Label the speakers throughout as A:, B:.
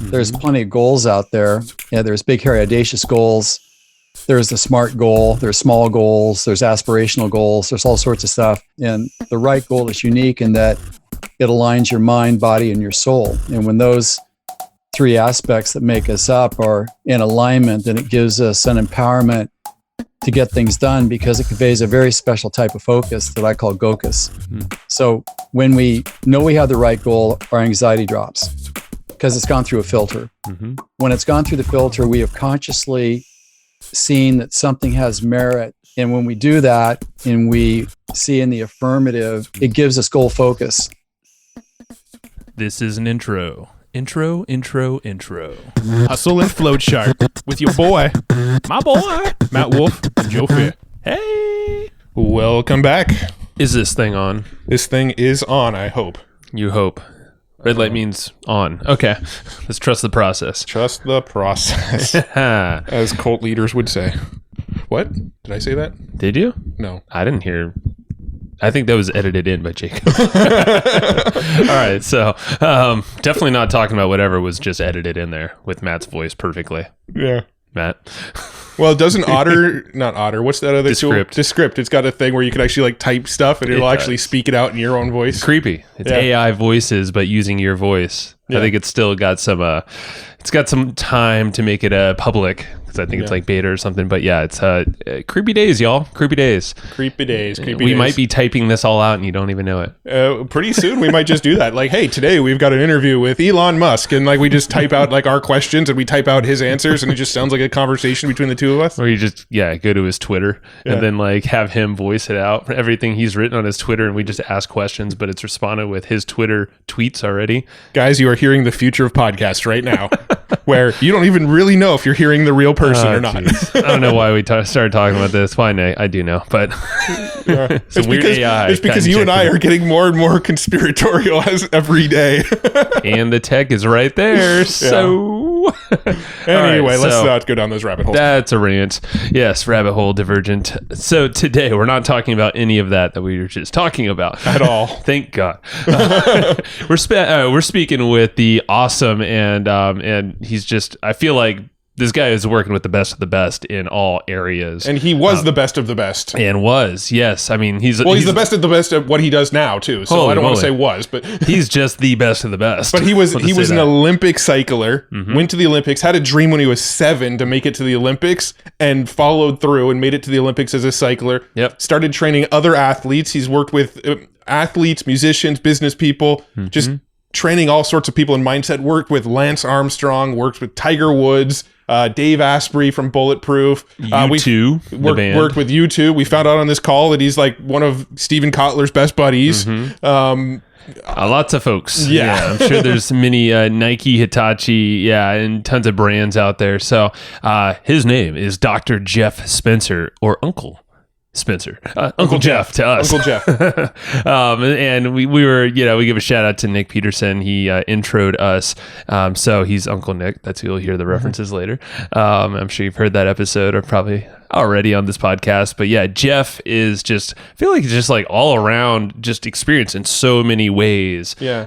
A: There's plenty of goals out there. Yeah, there's big, hairy, audacious goals. There's the SMART goal. There's small goals. There's aspirational goals. There's all sorts of stuff. And the right goal is unique in that it aligns your mind, body, and your soul. And when those three aspects that make us up are in alignment, then it gives us an empowerment to get things done, because it conveys a very special type of focus that I call GOCUS. So when we know we have the right goal, our anxiety drops because it's gone through a filter. When it's gone through the filter, we have consciously seen that something has merit. And when we do that and we see in the affirmative, it gives us goal focus.
B: This is an intro. Intro.
C: Hustle and Flowchart with your boy, my boy, Matt Wolf and Joe Fier.
B: Hey!
C: Welcome back.
B: Is this thing on?
C: This thing is on, I hope.
B: You hope. Red light means on. Okay. Let's trust the process.
C: Trust the process, as cult leaders would say. What? Did I say that?
B: Did you?
C: No.
B: I didn't hear. I think that was edited in by Jacob. All right. So definitely not talking about whatever was just edited in there with Matt's voice perfectly.
C: Yeah.
B: Matt.
C: Well, doesn't not Otter, what's that other
B: Descript.
C: tool? Descript. It's got a thing where you can actually like type stuff and it'll actually speak it out in your own voice.
B: Creepy. It's AI voices, but using your voice. Yeah. I think it's still got some, it's got some time to make it public. I think it's like beta or something, but yeah, it's creepy days, y'all. Creepy days. We might be typing this all out and you don't even know it.
C: Pretty soon we might just do that. Like, hey, today we've got an interview with Elon Musk, and like we just type out like our questions and we type out his answers, and it just sounds like a conversation between the two of us.
B: Or you just go to his Twitter and then like have him voice it out, everything he's written on his Twitter, and we just ask questions, but it's responded with his Twitter tweets already.
C: Guys, you are hearing the future of podcasts right now, where you don't even really know if you're hearing the real person or not.
B: I don't know why we started talking about this. Why, Nate? I do know, but
C: it's because you and I are getting more and more conspiratorial as every day,
B: and the tech is right there. So
C: anyway, let's not go down those rabbit holes.
B: That's a rant. Yes, rabbit hole divergent. So today we're not talking about any of that we were just talking about
C: at all.
B: Thank God. We're speaking with the awesome and he's just, I feel like this guy is working with the best of the best in all areas.
C: And he was the best of the best.
B: And was, yes. I mean, he's
C: the best of the best at what he does now, too. So I don't want to say was, but...
B: he's just the best of the best.
C: But he was an Olympic cycler, went to the Olympics, had a dream when he was 7 to make it to the Olympics, and followed through and made it to the Olympics as a cycler.
B: Yep.
C: Started training other athletes. He's worked with athletes, musicians, business people, just training all sorts of people in mindset. Worked with Lance Armstrong, worked with Tiger Woods, Dave Asprey from Bulletproof.
B: U2,
C: worked with U2. We found out on this call that he's like one of Steven Kotler's best buddies.
B: Lots of folks.
C: Yeah.
B: I'm sure there's many Nike, Hitachi, and tons of brands out there. So his name is Dr. Jeff Spencer, or Uncle Spencer, Uncle Jeff to us.
C: Uncle Jeff.
B: And we were, we give a shout out to Nick Peterson. He introed us. So he's Uncle Nick. That's who you'll hear the references later. I'm sure you've heard that episode or probably already on this podcast. But yeah, Jeff is just, I feel like he's just like all around just experience in so many ways.
C: Yeah.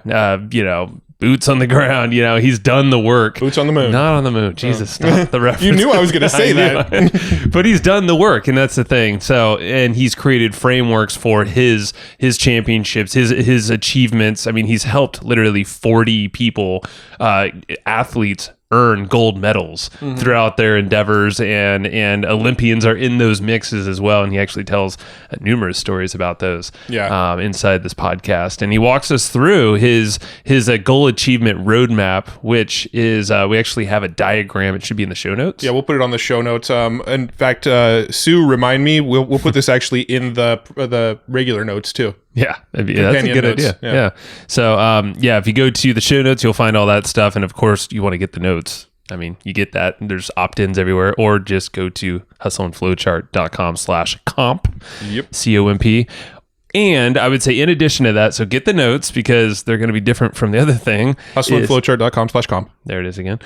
B: Boots on the ground, he's done the work.
C: Boots on the moon.
B: Not on the moon. Jesus, stop the reference.
C: You knew I was going to say that.
B: But he's done the work, and that's the thing. So, and he's created frameworks for his championships, his achievements. I mean, he's helped literally 40 people, athletes, earn gold medals throughout their endeavors, and Olympians are in those mixes as well. And he actually tells numerous stories about those inside this podcast. And he walks us through his goal achievement roadmap, which is we actually have a diagram. It should be in the show notes.
C: Yeah, we'll put it on the show notes. In fact, Sue, remind me, we'll put this actually in the regular notes too.
B: Yeah, that's a good idea. Yeah. So, if you go to the show notes, you'll find all that stuff. And of course, you want to get the notes. I mean, you get that. There's opt-ins everywhere. Or just go to hustleandflowchart.com/comp.
C: Yep.
B: COMP. And I would say in addition to that, so get the notes because they're going to be different from the other thing.
C: hustleandflowchart.com/com.
B: There it is again.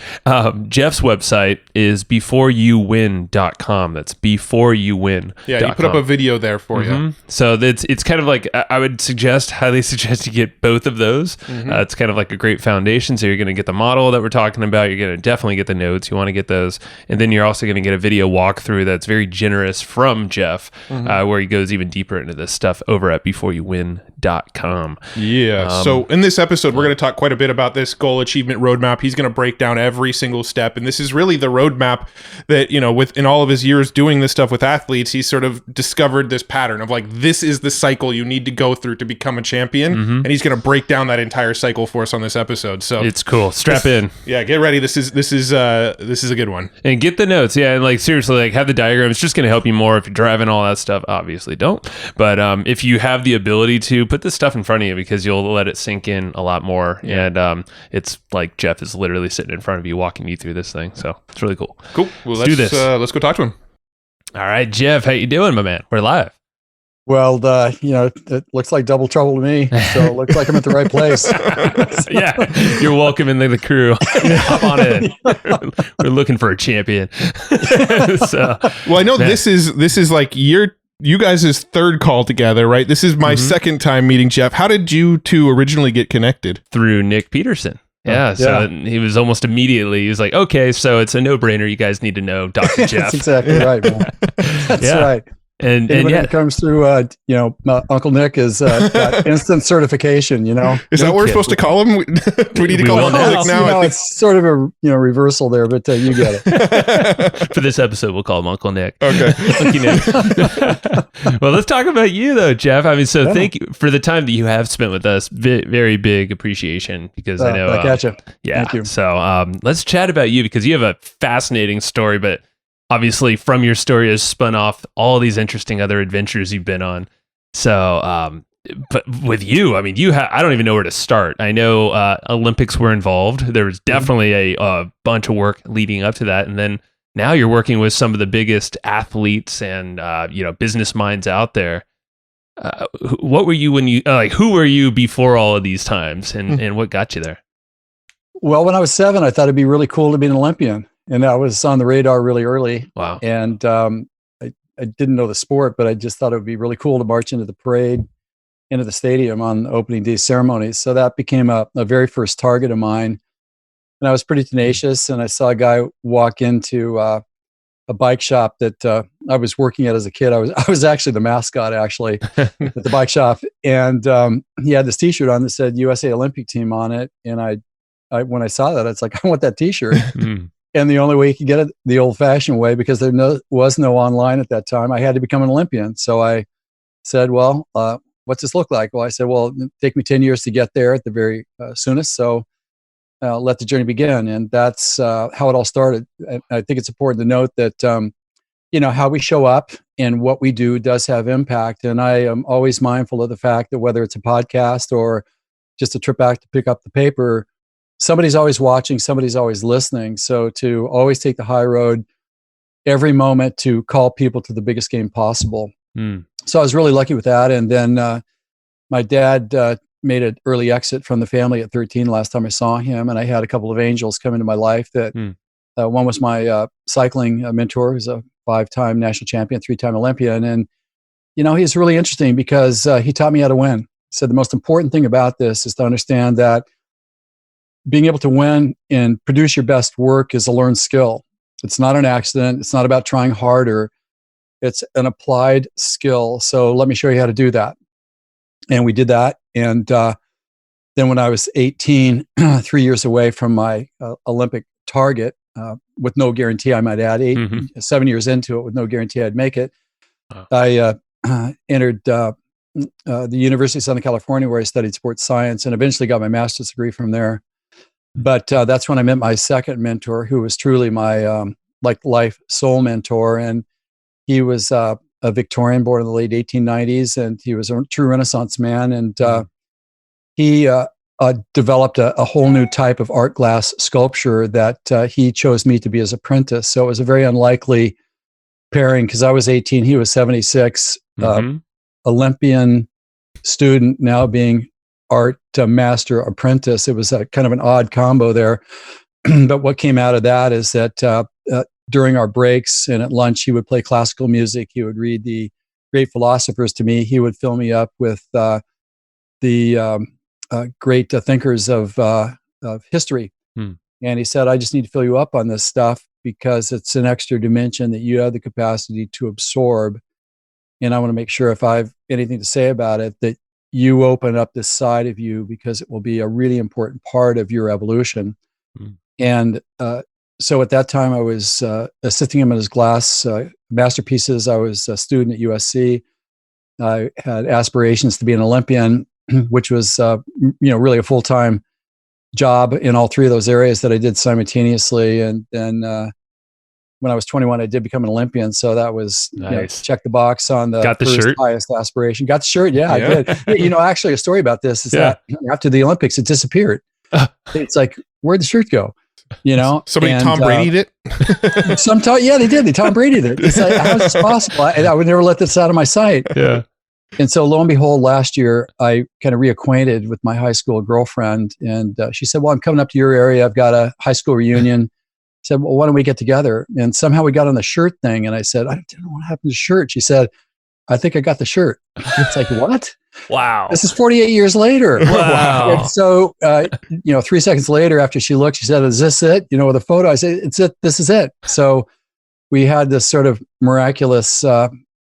B: Jeff's website is beforeyouwin.com. That's beforeyouwin.
C: Yeah, you put up a video there for you.
B: So it's kind of like, I would highly suggest you get both of those. It's kind of like a great foundation. So you're going to get the model that we're talking about. You're going to definitely get the notes. You want to get those. And then you're also going to get a video walkthrough that's very generous from Jeff, where he goes even deeper into this stuff over at beforeyouwin.com.
C: Yeah. So in this episode, we're going to talk quite a bit about this goal achievement roadmap. He's going to break down every single step. And this is really the roadmap that, within all of his years doing this stuff with athletes, he's sort of discovered this pattern of like, this is the cycle you need to go through to become a champion. And he's going to break down that entire cycle for us on this episode. So
B: it's cool. Strap in.
C: Yeah, get ready. This is a good one.
B: And get the notes. Yeah, and like seriously, like have the diagram. It's just going to help you more if you're driving all that stuff. Obviously, don't. But if you have the ability to put this stuff in front of you, because you'll let it sink in a lot more. Yeah. And it's like Jeff is literally sitting in front of you, walking you through this thing. So it's really cool.
C: Cool. Well,
B: let's do this.
C: Let's go talk to him.
B: All right, Jeff, how you doing, my man? We're live.
A: Well, it looks like double trouble to me, so it looks like I'm at the right place.
B: Yeah, you're welcome in the crew. Hop on in. We're looking for a champion.
C: Well, I know this is like you guys' third call together, right? This is my second time meeting Jeff. How did you two originally get connected?
B: Through Nick Peterson. Yeah, so he was almost immediately, he was like, okay, so it's a no-brainer. You guys need to know Dr. Jeff.
A: That's exactly right, man. That's right.
B: And
A: when it comes through, Uncle Nick is got instant certification.
C: Is that what we're supposed to call him? Do we need to call him Uncle Nick now?
A: It's sort of a reversal there, but you get it.
B: For this episode, we'll call him Uncle Nick.
C: Okay.
B: Well, let's talk about you though, Jeff. I mean, so thank you for the time that you have spent with us. Very big appreciation because I know.
A: I gotcha.
B: Yeah.
A: Thank you.
B: So let's chat about you because you have a fascinating story, but obviously from your story has spun off all these interesting other adventures you've been on. So, but with you, I mean, I don't even know where to start. I know Olympics were involved. There was definitely a bunch of work leading up to that. And then now you're working with some of the biggest athletes and, business minds out there. What were you when you, who were you before all of these times and what got you there?
A: Well, when I was 7, I thought it'd be really cool to be an Olympian. And I was on the radar really early.
B: Wow.
A: And I didn't know the sport, but I just thought it would be really cool to march into the parade, into the stadium on opening day ceremonies. So that became a very first target of mine. And I was pretty tenacious. And I saw a guy walk into a bike shop that I was working at as a kid. I was actually the mascot, at the bike shop. And he had this T-shirt on that said USA Olympic Team on it. And I when I saw that, it's like, I want that T-shirt. And the only way you could get it the old-fashioned way, because there was no online at that time, I had to become an Olympian. So I said, well, what's this look like? Well, I said, well, it'll take me 10 years to get there at the very soonest. So let the journey begin. And that's how it all started. I think it's important to note that, how we show up and what we do does have impact. And I am always mindful of the fact that whether it's a podcast or just a trip back to pick up the paper, somebody's always watching, somebody's always listening. So to always take the high road every moment to call people to the biggest game possible. So I was really lucky with that. And then my dad made an early exit from the family at 13 last time I saw him. And I had a couple of angels come into my life that one was my cycling mentor, who's a 5-time national champion, 3-time Olympian. And, he's really interesting because he taught me how to win. He said the most important thing about this is to understand that being able to win and produce your best work is a learned skill. It's not an accident. It's not about trying harder. It's an applied skill. So let me show you how to do that. And we did that. And then when I was 18, 3 years away from my Olympic target, with no guarantee, I might add, 7 years into it with no guarantee I'd make it, I entered the University of Southern California, where I studied sports science and eventually got my master's degree from there. But that's when I met my second mentor, who was truly my life soul mentor. And he was a Victorian, born in the late 1890s, and he was a true Renaissance man. And he developed a whole new type of art glass sculpture that he chose me to be his apprentice. So it was a very unlikely pairing because I was 18, he was 76, Olympian, student, now being art master apprentice. It was a kind of an odd combo there. But what came out of that is that during our breaks and at lunch, he would play classical music. He would read the great philosophers to me. He would fill me up with the great thinkers of history. And he said, I just need to fill you up on this stuff because it's an extra dimension that you have the capacity to absorb. And I want to make sure if I have anything to say about it, that you open up this side of you because it will be a really important part of your evolution. And so at that time, I was assisting him in his glass masterpieces. I was a student at USC. I had aspirations to be an Olympian, which was really a full-time job in all three of those areas that I did simultaneously. And then when I was 21, I did become an Olympian. So that was
B: nice.
A: Check the box on the
B: Got the
A: first
B: shirt?
A: highest aspiration. Got the shirt. Yeah, I did. Actually, a story about this is that after the Olympics, it disappeared. It's like, where'd the shirt go?
C: Somebody Tom Brady'd it.
A: They did. They Tom Brady'd it. It's like, how is this possible? I would never let this out of my sight.
B: Yeah.
A: And so lo and behold, last year, I kind of reacquainted with my high school girlfriend. And she said, well, I'm coming up to your area. I've got a high school reunion. I said, well, why don't we get together? And somehow we got on the shirt thing. And I said, I don't know what happened to the shirt. She said, I think I got the shirt. It's like, what?
B: Wow.
A: This is 48 years later.
B: Wow.
A: And so, 3 seconds later, after she looked, she said, is this it? With a photo, I said, it's it. This is it. So we had this sort of miraculous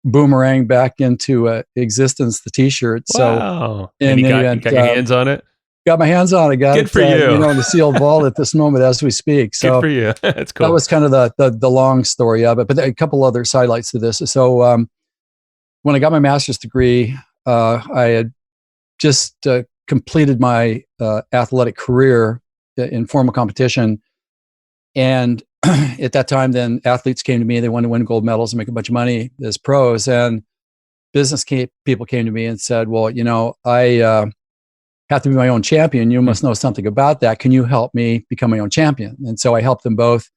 A: boomerang back into existence, the t-shirt.
B: Wow.
A: So,
B: and you got your hands on it?
A: Got my hands on it. Got
B: Good
A: it,
B: for you.
A: in the sealed vault at this moment as we speak. So
B: good for you. That's cool.
A: That was kind of the long story of it, but a couple other sidelights to this. So when I got my master's degree, I had just completed my athletic career in formal competition. And at that time, then athletes came to me. They wanted to win gold medals and make a bunch of money as pros. And business people came to me and said, well, I have to be my own champion. You must know something about that. Can you help me become my own champion? And so I helped them both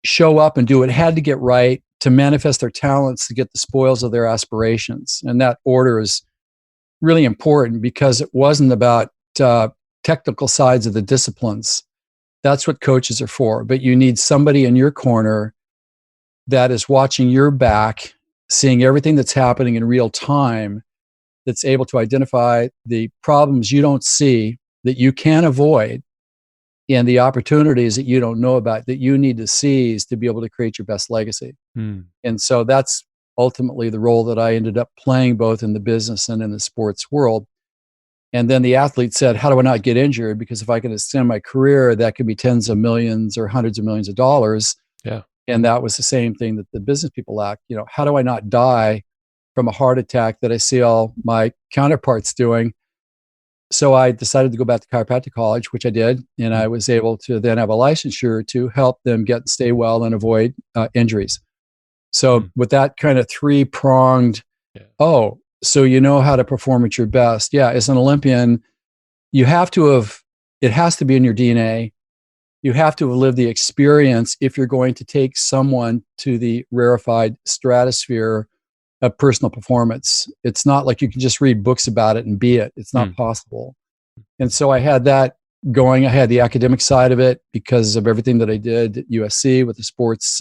A: show up and do what had to get right to manifest their talents to get the spoils of their aspirations. And that order is really important because it wasn't about technical sides of the disciplines. That's what coaches are for. But you need somebody in your corner that is watching your back, seeing everything that's happening in real time, that's able to identify the problems you don't see that you can avoid and the opportunities that you don't know about that you need to seize to be able to create your best legacy. And so that's ultimately the role that I ended up playing both in the business and in the sports world. And then the athlete said, how do I not get injured? Because if I can extend my career, that could be tens of millions or hundreds of millions of dollars.
B: Yeah.
A: And that was the same thing that the business people lacked. How do I not die from a heart attack that I see all my counterparts doing? So I decided to go back to chiropractic college, which I did. And I was able to then have a licensure to help them stay well and avoid injuries. So with that kind of three-pronged, so you know how to perform at your best. Yeah, as an Olympian, it has to be in your DNA. You have to have lived the experience if you're going to take someone to the rarefied stratosphere of personal performance. It's not like you can just read books about it and be it. It's not possible. And so I had that going. I had the academic side of it because of everything that I did at USC with the sports,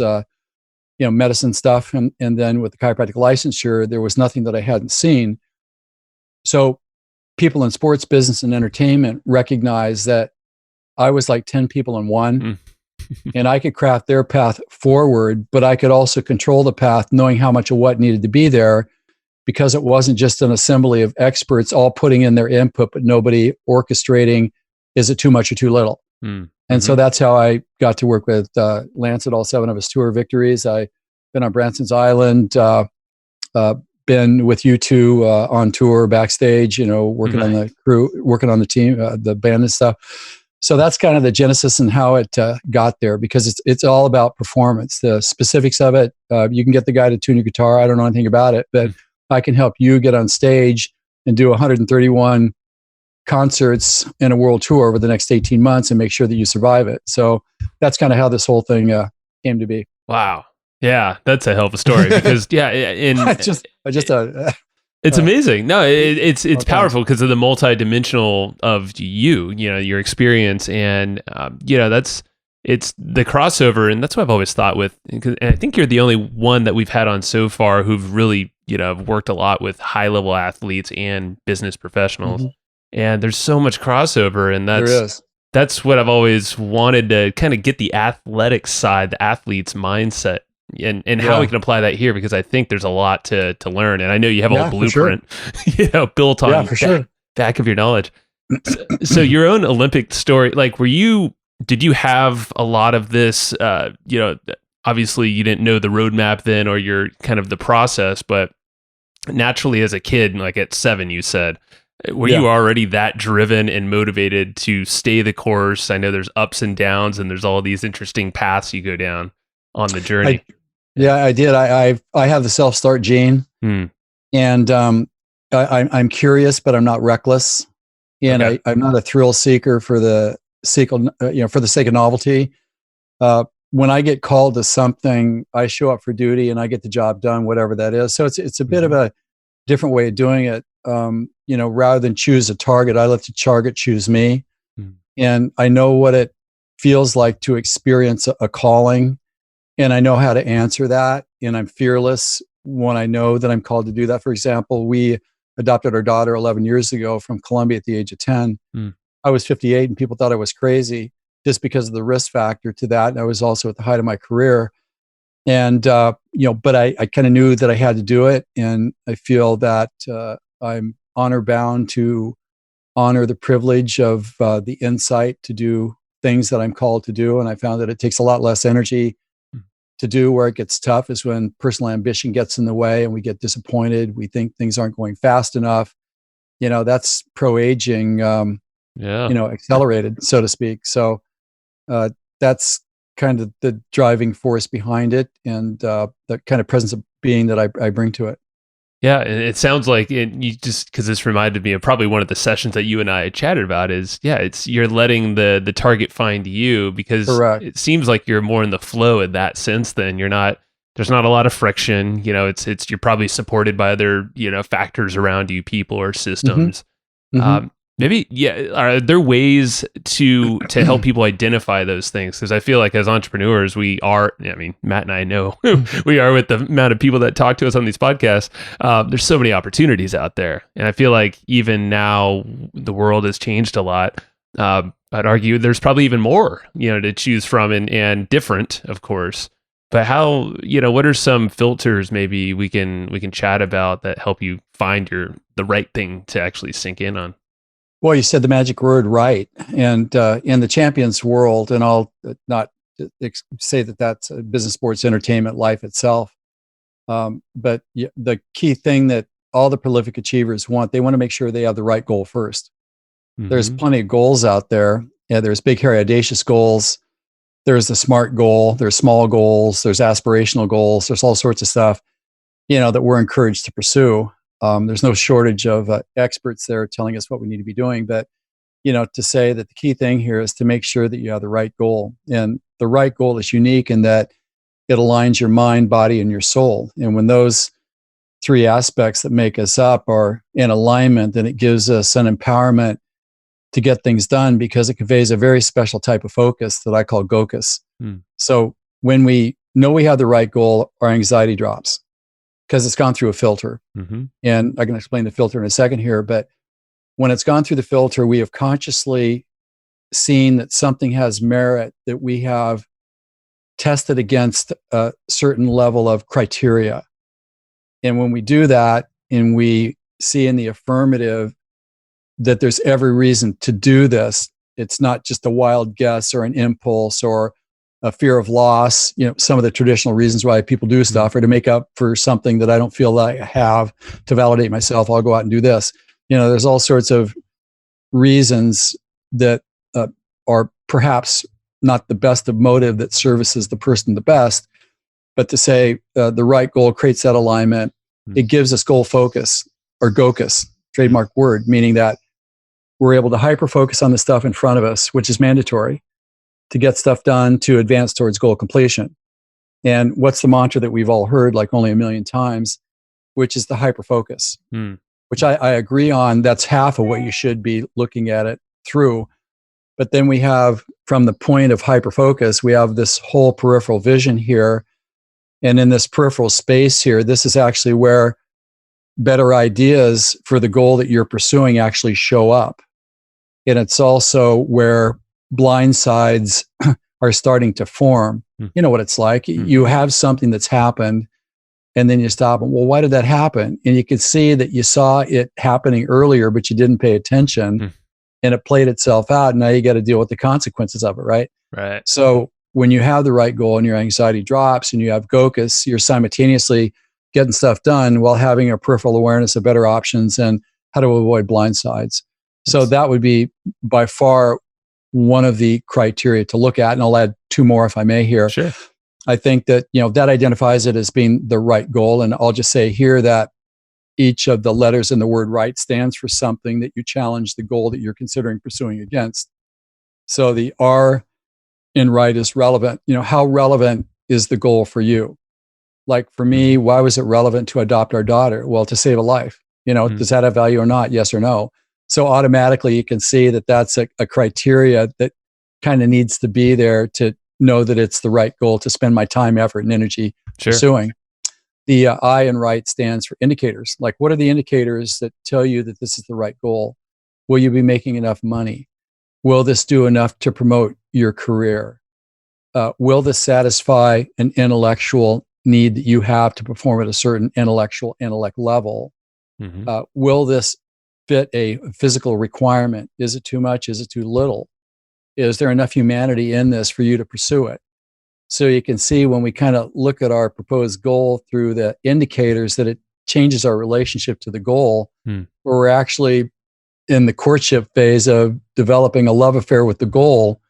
A: medicine stuff. And then with the chiropractic licensure, there was nothing that I hadn't seen. So people in sports business and entertainment recognize that I was like 10 people in one. And I could craft their path forward, but I could also control the path knowing how much of what needed to be there because it wasn't just an assembly of experts all putting in their input, but nobody orchestrating, is it too much or too little? And so that's how I got to work with Lance at all 7 of his tour victories. I've been on Branson's Island, been with U2 on tour backstage, working on the crew, working on the team, the band and stuff. So that's kind of the genesis and how it got there because it's all about performance. The specifics of it, you can get the guy to tune your guitar. I don't know anything about it, but I can help you get on stage and do 131 concerts in a world tour over the next 18 months and make sure that you survive it. So that's kind of how this whole thing came to be.
B: Wow. Yeah, that's a hell of a story because It's amazing. No, it's
A: Okay.
B: powerful because of the multidimensional of your experience, and it's the crossover, and that's what I've always thought with. And I think you're the only one that we've had on so far who've really worked a lot with high level athletes and business professionals, and there's so much crossover, and
A: There is.
B: that's what I've always wanted to kind of get the athletic side, the athlete's mindset, and how we can apply that here, because I think there's a lot to learn. And I know you have a whole blueprint, built on back of your knowledge. So your own Olympic story, like, did you have a lot of this, obviously you didn't know the roadmap then, or you're kind of the process, but naturally as a kid, like at 7, you said, were you already that driven and motivated to stay the course? I know there's ups and downs, and there's all these interesting paths you go down on the journey.
A: I did. I have the self-start gene, and I'm curious, but I'm not reckless, and I'm not a thrill seeker for the sake of novelty. When I get called to something, I show up for duty and I get the job done, whatever that is. So it's a bit of a different way of doing it. Rather than choose a target, I let the target choose me. And I know what it feels like to experience a calling, and I know how to answer that. And I'm fearless when I know that I'm called to do that. For example, we adopted our daughter 11 years ago from Colombia at the age of 10. I was 58 and people thought I was crazy just because of the risk factor to that. And I was also at the height of my career. And, but I kind of knew that I had to do it. And I feel that I'm honor bound to honor the privilege of the insight to do things that I'm called to do. And I found that it takes a lot less energy to do. Where it gets tough is when personal ambition gets in the way and we get disappointed. We think things aren't going fast enough. That's pro-aging, accelerated, so to speak. So that's kind of the driving force behind it, and the kind of presence of being that I bring to it.
B: Yeah, and it sounds like because this reminded me of probably one of the sessions that you and I chatted about it's you're letting the target find you, because it seems like you're more in the flow in that sense. Then there's not a lot of friction. You're probably supported by other factors around you, people or systems. Are there ways to help people identify those things? Because I feel like as entrepreneurs, Matt and I know we are, with the amount of people that talk to us on these podcasts. There's so many opportunities out there. And I feel like even now the world has changed a lot. I'd argue there's probably even more, to choose from, and different, of course. But how, what are some filters maybe we can chat about that help you find the right thing to actually sink in on?
A: Well, you said the magic word, right. And in the champions world, and I'll not say that that's business, sports, entertainment, life itself. But the key thing that all the prolific achievers they want to make sure they have the right goal first. There's plenty of goals out there. Yeah, there's big, hairy, audacious goals. There's the SMART goal. There's small goals. There's aspirational goals. There's all sorts of stuff, that we're encouraged to pursue. There's no shortage of experts there telling us what we need to be doing. But, to say that the key thing here is to make sure that you have the right goal. And the right goal is unique in that it aligns your mind, body, and your soul. And when those 3 aspects that make us up are in alignment, then it gives us an empowerment to get things done, because it conveys a very special type of focus that I call GOCUS. So when we know we have the right goal, our anxiety drops, because it's gone through a filter. And I can explain the filter in a second here, but when it's gone through the filter, we have consciously seen that something has merit, that we have tested against a certain level of criteria. And when we do that, and we see in the affirmative that there's every reason to do this, it's not just a wild guess or an impulse or a fear of loss. Some of the traditional reasons why people do stuff are to make up for something that I don't feel like I have, to validate myself. I'll go out and do this. There's all sorts of reasons that are perhaps not the best of motive that services the person the best, but to say the right goal creates that alignment. It gives us goal focus, or GOCUS, trademark word, meaning that we're able to hyper focus on the stuff in front of us, which is mandatory to get stuff done to advance towards goal completion. And what's the mantra that we've all heard like only a million times, which is the hyperfocus,
B: Hmm.
A: which I agree on. That's half of what you should be looking at it through. But then we have, from the point of hyperfocus, we have this whole peripheral vision here. And in this peripheral space here, this is actually where better ideas for the goal that you're pursuing actually show up. And it's also where blind sides are starting to form. You know what it's like. You have something that's happened, and then you stop and, well, why did that happen? And you can see that you saw it happening earlier, but you didn't pay attention, and it played itself out. And now you got to deal with the consequences of it, right?
B: Right.
A: So when you have the right goal and your anxiety drops and you have focus, you're simultaneously getting stuff done while having a peripheral awareness of better options and how to avoid blind sides. So that would be by far one of the criteria to look at. And I'll add two more if I may here.
B: Sure.
A: I think that, that identifies it as being the right goal. And I'll just say here that each of the letters in the word right stands for something that you challenge the goal that you're considering pursuing against. So the R in right is relevant. How relevant is the goal for you? Like for me, why was it relevant to adopt our daughter? Well, to save a life. Does that have value or not? Yes or no? So automatically you can see that that's a criteria that kind of needs to be there to know that it's the right goal to spend my time, effort, and energy pursuing. The I in right stands for indicators. Like, what are the indicators that tell you that this is the right goal? Will you be making enough money? Will this do enough to promote your career? Will this satisfy an intellectual need that you have to perform at a certain intellect level? Will this fit a physical requirement? Is it too much? Is it too little? Is there enough humanity in this for you to pursue it? So you can see when we kind of look at our proposed goal through the indicators that it changes our relationship to the goal, where we're actually in the courtship phase of developing a love affair with the goal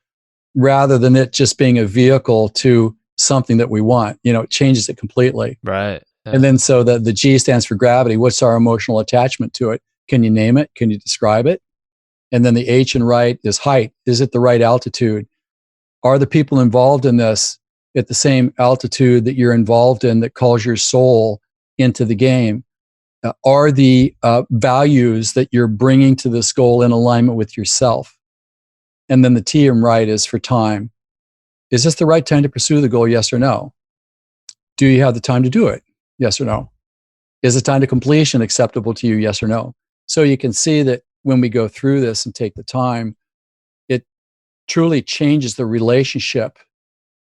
A: rather than it just being a vehicle to something that we want. It changes it completely.
B: Right. Yeah.
A: And then so the G stands for gravity. What's our emotional attachment to it? Can you name it? Can you describe it? And then the H in right is height. Is it the right altitude? Are the people involved in this at the same altitude that you're involved in that calls your soul into the game? Are the values that you're bringing to this goal in alignment with yourself? And then the T in right is for time. Is this the right time to pursue the goal? Yes or no? Do you have the time to do it? Yes or no? Is the time to completion acceptable to you? Yes or no? So you can see that when we go through this and take the time, it truly changes the relationship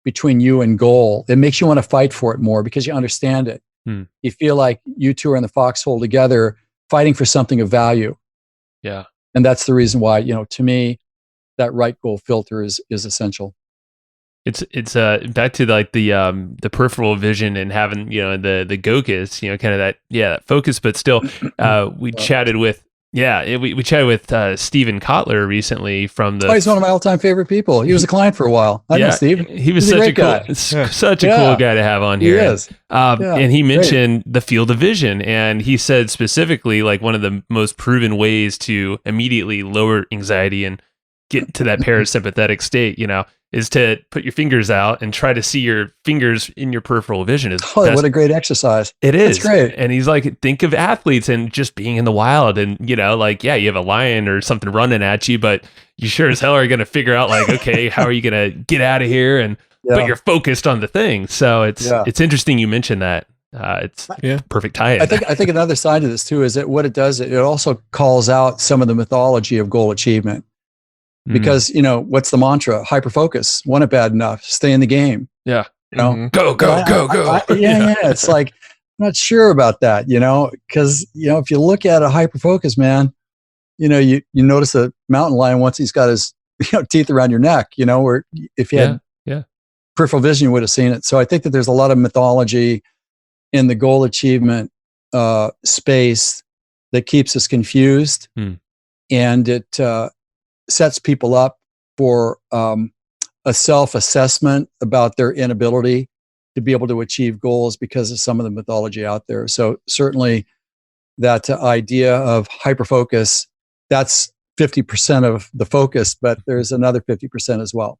A: between you and goal. It makes you want to fight for it more because you understand it. You feel like you two are in the foxhole together fighting for something of value.
B: Yeah.
A: And that's the reason why, to me, that right goal filter is essential.
B: It's back to like the peripheral vision and having the gocus, kind of that focus, but still we chatted with we chatted with Stephen Kotler recently from the.
A: Oh, he's one of my all-time favorite people. He was a client for a while. I know Steve.
B: He was
A: He's
B: such
A: a great
B: cool, such a cool guy to have on here.
A: He is.
B: And he mentioned the field of vision, and he said specifically like one of the most proven ways to immediately lower anxiety and get to that parasympathetic state, is to put your fingers out and try to see your fingers in your peripheral vision.
A: What a great exercise.
B: It is.
A: It's great.
B: And he's like, think of athletes and just being in the wild and, you have a lion or something running at you, but you sure as hell are going to figure out like, okay, how are you going to get out of here? But you're focused on the thing. So it's interesting you mentioned that. It's perfect tie-in.
A: I think another side to this too is that what it does, it also calls out some of the mythology of goal achievement. Because, what's the mantra? Hyperfocus. Want it bad enough. Stay in the game.
B: Yeah.
A: Go.
B: Yeah.
A: It's like, I'm not sure about that, because, if you look at a hyperfocus, man, you notice a mountain lion once he's got his teeth around your neck, where if you had peripheral vision, you would have seen it. So I think that there's a lot of mythology in the goal achievement space that keeps us confused. And it sets people up for a self-assessment about their inability to be able to achieve goals because of some of the mythology out there. So certainly that idea of hyperfocus, that's 50% of the focus, but there's another 50% as well.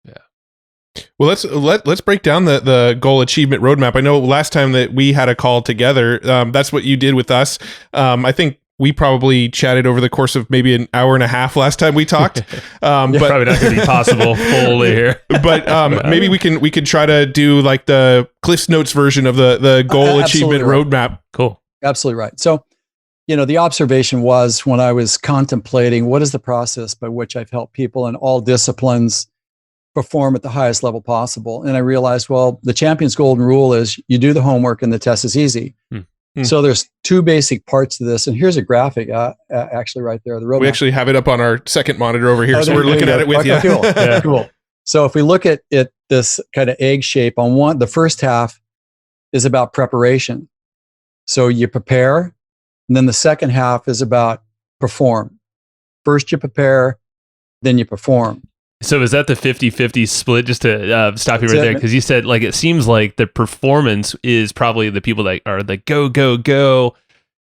B: Yeah.
C: Well, let's break down the goal achievement roadmap. I know last time that we had a call together, that's what you did with us. I think we probably chatted over the course of maybe an hour and a half last time we talked. But
B: Probably not going to be possible fully here.
C: But maybe we can try to do like the Cliff's Notes version of the goal achievement roadmap.
B: Cool.
A: Absolutely right. So, the observation was when I was contemplating what is the process by which I've helped people in all disciplines perform at the highest level possible. And I realized, well, the champion's golden rule is you do the homework and the test is easy. So there's two basic parts to this. And here's a graphic actually right there. The roadmap.
C: We actually have it up on our second monitor over here. So we're looking at it with you.
A: Cool. Yeah. Cool. So if we look at it, this kind of egg shape the first half is about preparation. So you prepare, and then the second half is about perform. First you prepare, then you perform.
B: So is that the 50-50 split? Just to stop you right there, because you said like it seems like the performance is probably the people that are the go,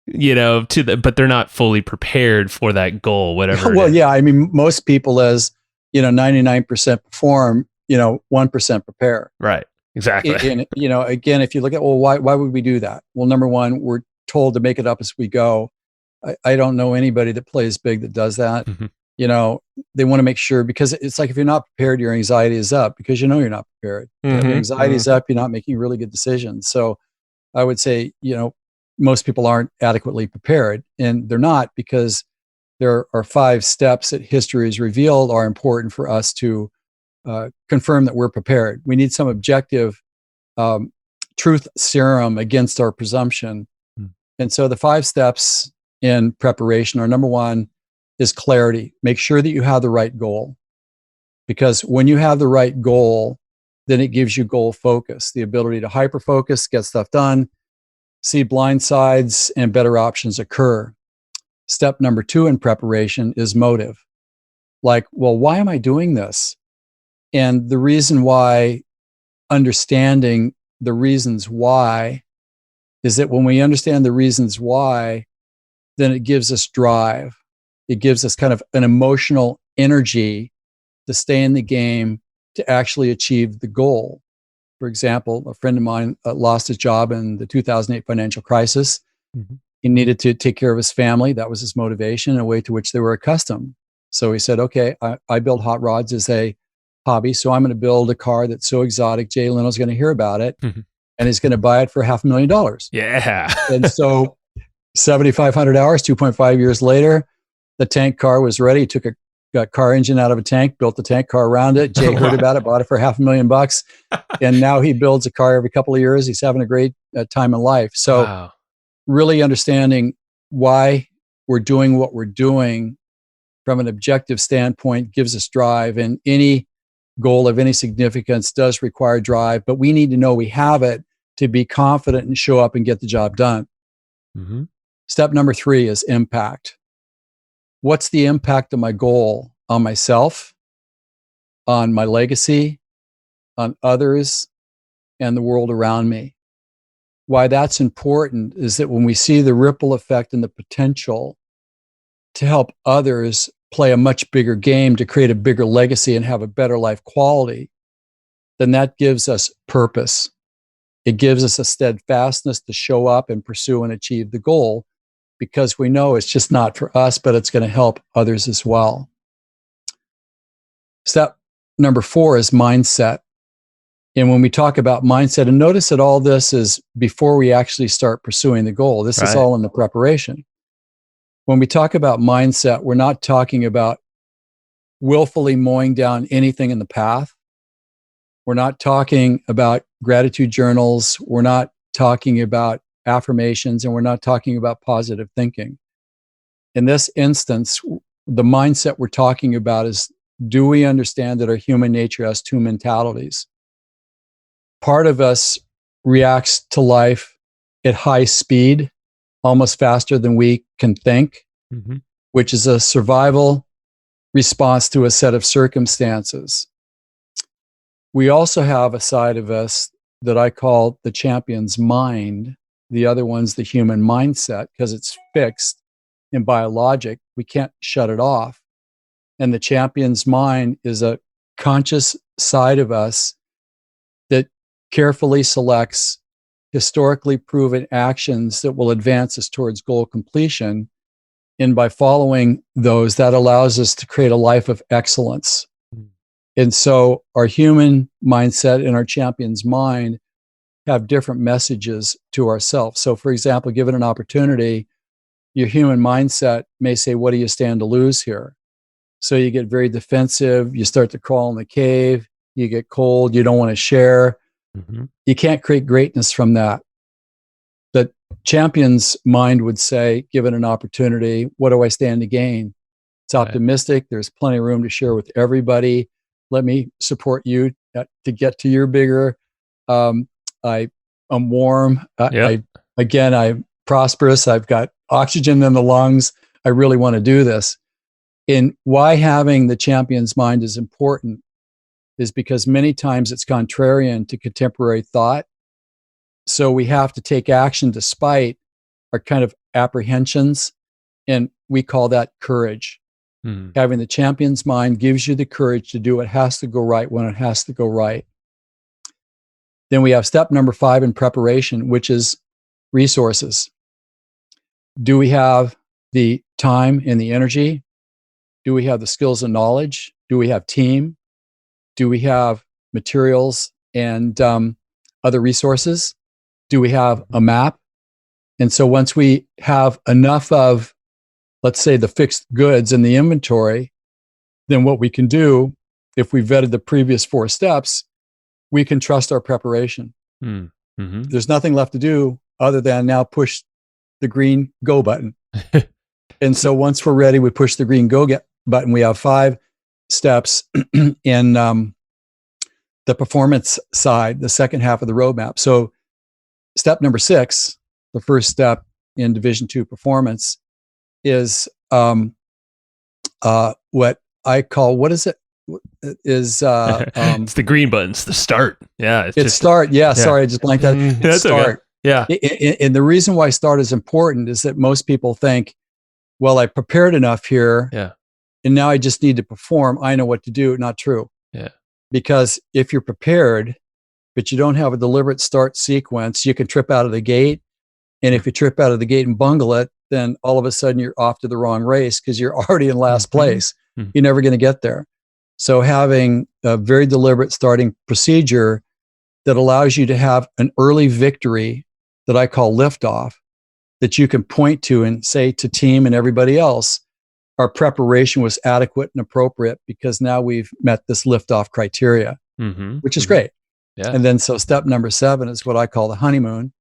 B: but they're not fully prepared for that goal, whatever.
A: Well, yeah, I mean, most people as 99% perform, 1% prepare.
B: Right. Exactly.
A: And again, if you look at why would we do that? Well, number one, we're told to make it up as we go. I don't know anybody that plays big that does that.
B: Mm-hmm.
A: They want to make sure, because it's like if you're not prepared, your anxiety is up because you're not prepared. If your anxiety is up, you're not making really good decisions. So I would say, most people aren't adequately prepared, and they're not, because there are 5 steps that history has revealed are important for us to confirm that we're prepared. We need some objective truth serum against our presumption. And so the 5 steps in preparation are: number 1 is clarity. Make sure that you have the right goal, because when you have the right goal, then it gives you goal focus, the ability to hyper focus, get stuff done, see blind sides, and better options occur. Step number 2 in preparation is motive. Like, well, why am I doing this? And the reason why, understanding the reasons why, is that when we understand the reasons why, then it gives us drive. It gives us kind of an emotional energy to stay in the game, to actually achieve the goal. For example, a friend of mine lost his job in the 2008 financial crisis. Mm-hmm. He needed to take care of his family. That was his motivation, a way to which they were accustomed. So he said, okay, I build hot rods as a hobby, so I'm going to build a car that's so exotic, Jay Leno's going to hear about it, and he's going to buy it for $500,000.
B: Yeah.
A: And so 7,500 hours, 2.5 years later, the tank car was ready. He took a car engine out of a tank, built the tank car around it. Jay heard about it, bought it for $500,000. And now he builds a car every couple of years. He's having a great time in life. So really understanding why we're doing what we're doing from an objective standpoint gives us drive. And any goal of any significance does require drive, but we need to know we have it to be confident and show up and get the job done. Mm-hmm. Step number 3 is impact. What's the impact of my goal on myself, on my legacy, on others, and the world around me? Why that's important is that when we see the ripple effect and the potential to help others play a much bigger game, to create a bigger legacy and have a better life quality, then that gives us purpose. It gives us a steadfastness to show up and pursue and achieve the goal, because we know it's just not for us, but it's going to help others as well. Step number 4 is mindset. And when we talk about mindset, and notice that all this is before we actually start pursuing the goal. This is all in the preparation. When we talk about mindset, we're not talking about willfully mowing down anything in the path. We're not talking about gratitude journals. We're not talking about affirmations, and we're not talking about positive thinking. In this instance, the mindset we're talking about is, do we understand that our human nature has 2 mentalities? Part of us reacts to life at high speed, almost faster than we can think, which is a survival response to a set of circumstances. We also have a side of us that I call the champion's mind. The other one's the human mindset, because it's fixed in biologic. We can't shut it off. And the champion's mind is a conscious side of us carefully selects historically proven actions that will advance us towards goal completion. And by following those, that allows us to create a life of excellence. And so our human mindset and our champion's mind have different messages to ourselves. So, for example, given an opportunity, your human mindset may say, what do you stand to lose here? So you get very defensive. You start to crawl in the cave. You get cold. You don't want to share. You can't create greatness from that. The champion's mind would say, given an opportunity, what do I stand to gain? It's optimistic. There's plenty of room to share with everybody. Let me support you to get to your bigger. I'm warm. I'm prosperous. I've got oxygen in the lungs. I really want to do this. And why having the champion's mind is important is because many times it's contrarian to contemporary thought. So we have to take action despite our kind of apprehensions. And we call that courage. Having the champion's mind gives you the courage to do what has to go right when it has to go right. Then we have step number 5 in preparation, which is resources. Do we have the time and the energy? Do we have the skills and knowledge? Do we have team? Do we have materials and other resources? Do we have a map? And so once we have enough of, let's say, the fixed goods in the inventory, then what we can do, if we vetted the previous 4 steps, we can trust our preparation. There's nothing left to do other than now push the green go button. And so once we're ready, we push the green go button. We have 5 steps in the performance side, the second half of the roadmap. So step number 6, the first step in Division 2 performance, is what I call, what is it? Is
B: it's the green buttons, the start. Yeah.
A: It's start. Yeah. Sorry, I just blanked out.
B: That's
A: start.
B: Okay. Yeah.
A: And the reason why start is important is that most people think, well, I prepared enough here.
B: Yeah.
A: And now I just need to perform. I know what to do. Not true.
B: Yeah.
A: Because if you're prepared, but you don't have a deliberate start sequence, you can trip out of the gate. And if you trip out of the gate and bungle it, then all of a sudden you're off to the wrong race because you're already in last place. You're never going to get there. So having a very deliberate starting procedure that allows you to have an early victory that I call liftoff, that you can point to and say to team and everybody else, our preparation was adequate and appropriate because now we've met this liftoff criteria, which is great.
B: Yeah.
A: And then so step number 7 is what I call the honeymoon.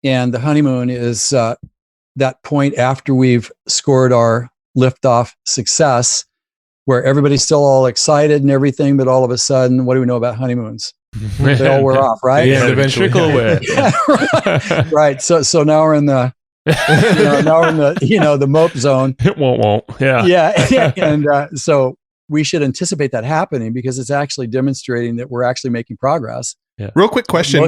A: And the honeymoon is that point after we've scored our liftoff success, where everybody's still all excited and everything, but all of a sudden, what do we know about honeymoons? They all wear off, right?
B: Yeah, eventually.
A: Yeah, right. So now we're in the, the mope zone.
B: It won't. Yeah.
A: Yeah. And so we should anticipate that happening because it's actually demonstrating that we're actually making progress.
B: Yeah.
C: Real quick question.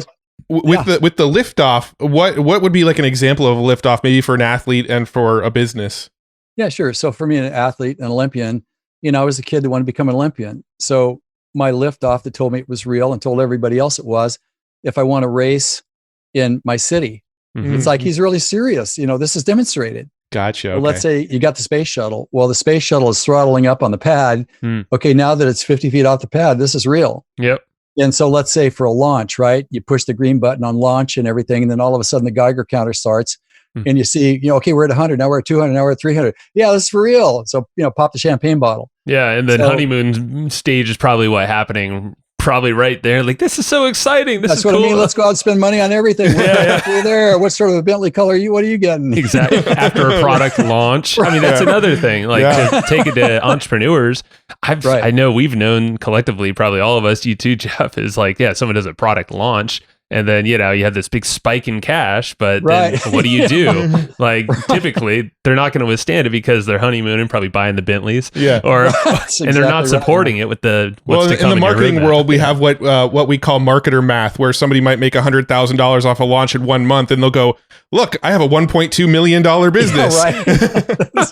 C: With the liftoff, what would be like an example of a liftoff, maybe for an athlete and for a business?
A: Yeah, sure. So for me, an athlete, an Olympian, I was a kid that wanted to become an Olympian. So my liftoff that told me it was real and told everybody else it was, if I want to race in my city, it's like, he's really serious. This is demonstrated.
C: Gotcha.
A: Well, let's say you got the space shuttle. Well, the space shuttle is throttling up on the pad. Okay, now that it's 50 feet off the pad, this is real.
B: Yep.
A: And so let's say for a launch, right? You push the green button on launch and everything. And then all of a sudden the Geiger counter starts and you see, okay, we're at 100. Now we're at 200. Now we're at 300. Yeah, this is for real. So, pop the champagne bottle.
B: Yeah. And then honeymoon stage is probably happening probably right there. Like, this is so exciting. This is cool. I mean.
A: Let's go out and spend money on everything. We're there. What sort of a Bentley color are you? What are you getting?
B: Exactly. After a product launch. I mean, that's another thing. Like to take it to entrepreneurs. I know we've known collectively, probably all of us, you too, Jeff, is like, someone does a product launch. And then, you have this big spike in cash, but
A: Right.
B: then what do you do? Like, typically, they're not going to withstand it because they're honeymooning, probably buying the Bentleys.
C: Yeah.
A: That's
B: And they're not
A: exactly right.
B: supporting it with the
C: Well,
B: what's to
C: in
B: come
C: the
B: your
C: marketing
B: roadmap.
C: world, we have what we call marketer math, where somebody might make $100,000 off a launch in 1 month, and they'll go, "Look, I have a $1.2 million business."
A: Yeah, right.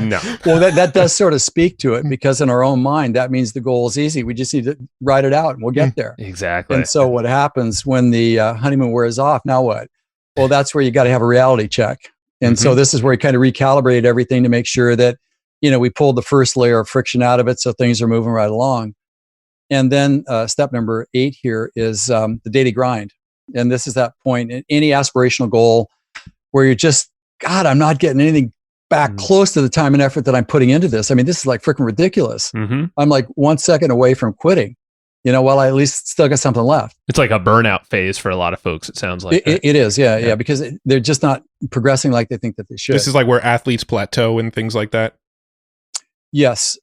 B: No.
A: Well, that does sort of speak to it, because in our own mind, that means the goal is easy. We just need to write it out and we'll get there.
B: Exactly.
A: And so what happens when the honeymoon wears off? Now what? Well, that's where you got to have a reality check. And so this is where you kind of recalibrate everything to make sure that, we pulled the first layer of friction out of it, so things are moving right along. And then step number 8 here is the daily grind. And this is that point in any aspirational goal where you're just, God, I'm not getting anything back close to the time and effort that I'm putting into this. I mean, this is like freaking ridiculous.
B: Mm-hmm.
A: I'm like 1 second away from quitting, well, I at least still got something left.
B: It's like a burnout phase for a lot of folks, it sounds like.
A: It is, yeah, because they're just not progressing like they think that they should.
C: This is like where athletes plateau and things like that.
A: Yes.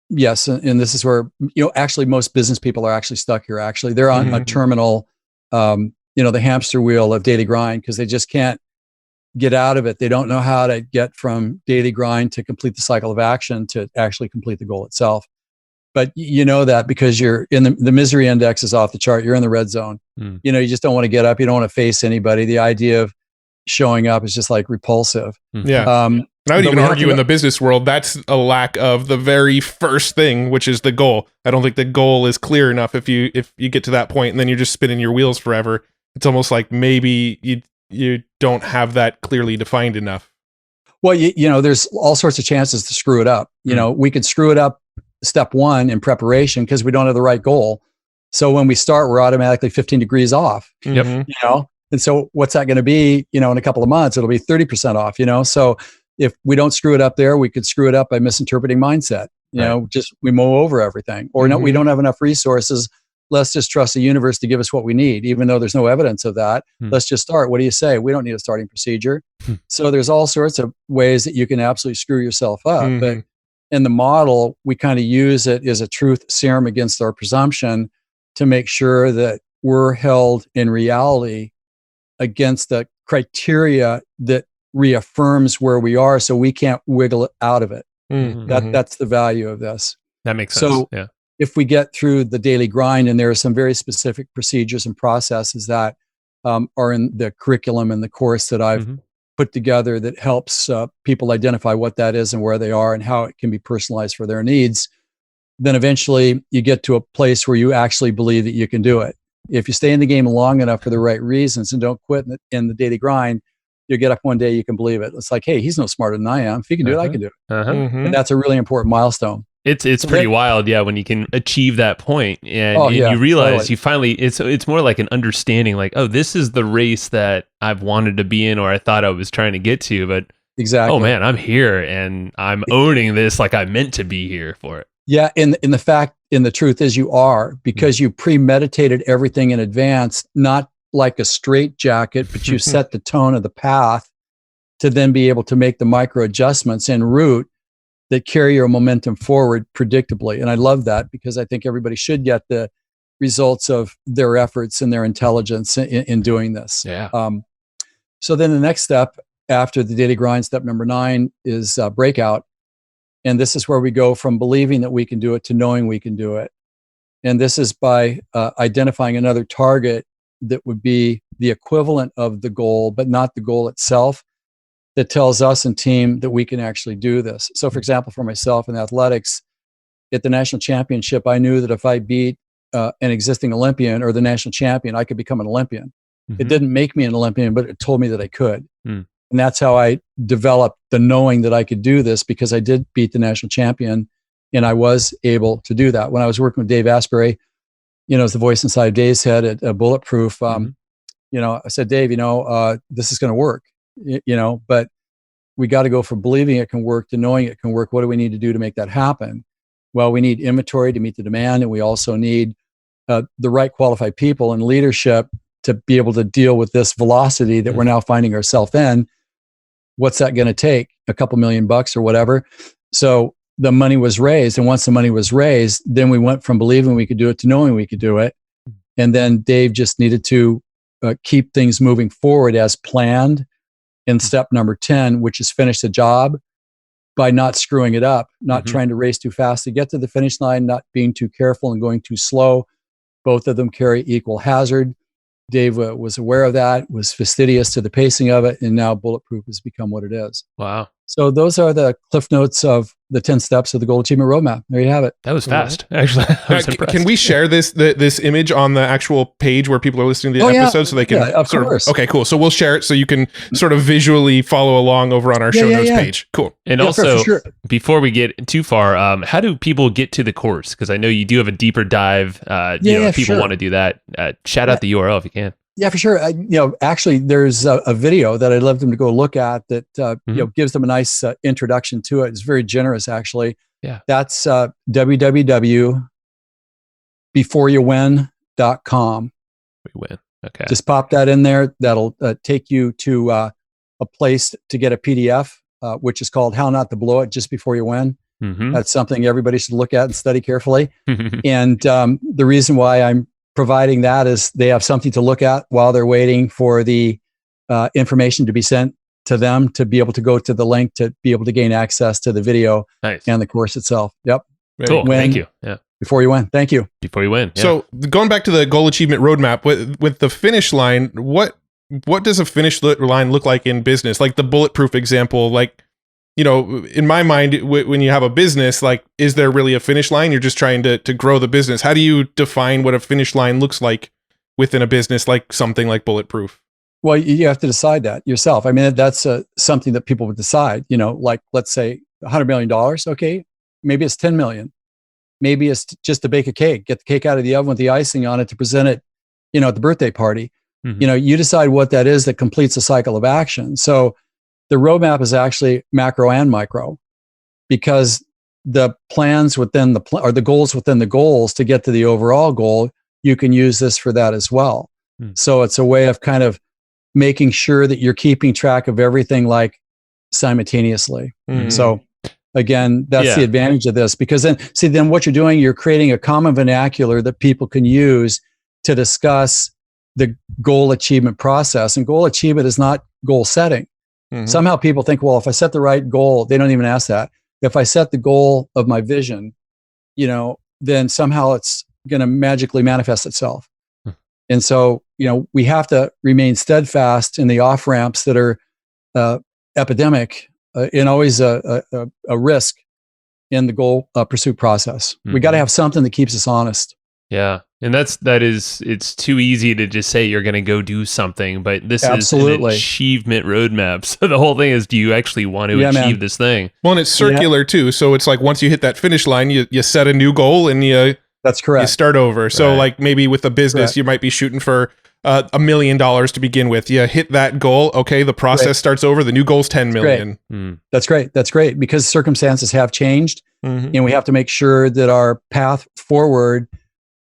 A: Yes. And this is where, actually most business people are actually stuck here. Actually, they're on a terminal, the hamster wheel of daily grind, because they just can't get out of it. They don't know how to get from daily grind to complete the cycle of action to actually complete the goal itself. But you know that because you're in the misery index is off the chart. You're in the red zone. You just don't want to get up. You don't want to face anybody. The idea of showing up is just like repulsive.
C: Yeah. And I would
A: but
C: even
A: we have
C: argue
A: to-
C: in the business world, that's a lack of the very first thing, which is the goal. I don't think the goal is clear enough. If you get to that point and then you're just spinning your wheels forever, it's almost like maybe you don't have that clearly defined enough.
A: Well, there's all sorts of chances to screw it up. We could screw it up step 1 in preparation because we don't have the right goal. So when we start, we're automatically 15 degrees off.
B: Yep.
C: Mhm.
A: And so what's that going to be? In a couple of months, it'll be 30% off. So if we don't screw it up there, we could screw it up by misinterpreting mindset. Just we mow over everything, or no, we don't have enough resources. Let's just trust the universe to give us what we need, even though there's no evidence of that. Let's just start. What do you say? We don't need a starting procedure. So there's all sorts of ways that you can absolutely screw yourself up. But in the model, we kind of use it as a truth serum against our presumption to make sure that we're held in reality against the criteria that reaffirms where we are, so we can't wiggle out of it. That's the value of this.
B: That makes sense.
A: So if we get through the daily grind, and there are some very specific procedures and processes that are in the curriculum and the course that I've put together that helps people identify what that is and where they are and how it can be personalized for their needs, then eventually you get to a place where you actually believe that you can do it. If you stay in the game long enough for the right reasons and don't quit in the daily grind, you get up one day, you can believe it. It's like, hey, he's no smarter than I am. If he can do it, I can do it. And that's a really important milestone.
B: It's pretty wild, when you can achieve that point and you realize you finally, it's more like an understanding, like, oh, this is the race that I've wanted to be in, or I thought I was trying to get to, but
A: exactly,
B: oh man, I'm here and I'm owning this like I meant to be here for it.
A: Yeah, and the truth is you are, because you premeditated everything in advance, not like a straitjacket, but you set the tone of the path to then be able to make the micro adjustments en route that carry your momentum forward predictably. And I love that, because I think everybody should get the results of their efforts and their intelligence in doing this.
B: Yeah.
A: So then the next step after the daily grind, step number 9, is breakout. And this is where we go from believing that we can do it to knowing we can do it. And this is by identifying another target that would be the equivalent of the goal, but not the goal itself, that tells us and team that we can actually do this. So for example, for myself in athletics, at the national championship, I knew that if I beat an existing Olympian or the national champion, I could become an Olympian. It didn't make me an Olympian, but it told me that I could. And that's how I developed the knowing that I could do this, because I did beat the national champion and I was able to do that. When I was working with Dave Asprey, as the voice inside Dave's head at Bulletproof, I said, Dave, this is going to work, but we got to go from believing it can work to knowing it can work. What do we need to do to make that happen? Well, we need inventory to meet the demand, and we also need the right qualified people and leadership to be able to deal with this velocity that we're now finding ourselves in. What's that going to take? A couple $1,000,000 or whatever. So the money was raised. And once the money was raised, then we went from believing we could do it to knowing we could do it. And then Dave just needed to keep things moving forward as planned in step number 10, which is finish the job by not screwing it up, not trying to race too fast to get to the finish line, not being too careful and going too slow. Both of them carry equal hazard. Dave was aware of that, was fastidious to the pacing of it, and now Bulletproof has become what it is.
B: Wow.
A: So those are the cliff notes of the 10 steps of the Goal Achievement Roadmap. There you have it.
B: That was fast, actually. I was impressed.
C: Can we share this image on the actual page where people are listening to the episode so they can
A: of course.
C: Okay, cool. So we'll share it so you can sort of visually follow along over on our show notes page. Cool.
B: And
A: Yeah,
B: also,
A: for sure.
B: before we get too far, how do people get to the course? Because I know you do have a deeper dive. If people want to do that, shout out the URL if you can.
A: Yeah, for sure. Actually, there's a video that I'd love them to go look at that gives them a nice introduction to it. It's very generous, actually.
B: Yeah.
A: That's www.beforeyouwin.com.
B: We win. Okay.
A: Just pop that in there. That'll take you to a place to get a PDF, which is called How Not to Blow It Just Before You Win. That's something everybody should look at and study carefully. And the reason why I'm providing that is they have something to look at while they're waiting for the information to be sent to them to be able to go to the link to be able to gain access to the video and the course itself. Yep.
B: Cool. Thank you. Yeah.
A: Before you win. Thank you.
B: Before you win. Yeah.
C: So going back to the Goal Achievement Roadmap, with the finish line, what does a finish line look like in business? Like the Bulletproof example, like, in my mind, when you have a business, like, is there really a finish line? You're just trying to grow the business. How do you define what a finish line looks like within a business, like something like Bulletproof?
A: Well, you have to decide that yourself. I mean, that's something that people would decide, like, let's say $100 million. Okay. Maybe it's 10 million. Maybe it's just to bake a cake, get the cake out of the oven with the icing on it to present it, at the birthday party. You decide what that is that completes a cycle of action. So the roadmap is actually macro and micro, because the plans within or the goals within the goals to get to the overall goal, you can use this for that as well. So it's a way of kind of making sure that you're keeping track of everything like simultaneously. So again, that's the advantage of this, because then what you're doing, you're creating a common vernacular that people can use to discuss the goal achievement process. And goal achievement is not goal setting. Somehow people think, well, if I set the right goal, they don't even ask that. If I set the goal of my vision, then somehow it's going to magically manifest itself. And so, we have to remain steadfast in the off ramps that are epidemic and always a risk in the goal pursuit process. We got to have something that keeps us honest.
B: Yeah. And it's too easy to just say you're going to go do something, but this is an achievement roadmap. So the whole thing is, do you actually want to achieve this thing?
C: Well, and it's circular too. So it's like, once you hit that finish line, you set a new goal and
A: that's correct.
C: You start over. So like maybe with a business, you might be shooting for $1 million to begin with. You hit that goal. Okay. The process starts over. The new goal's 10 million.
A: That's great. That's great, because circumstances have changed and we have to make sure that our path forward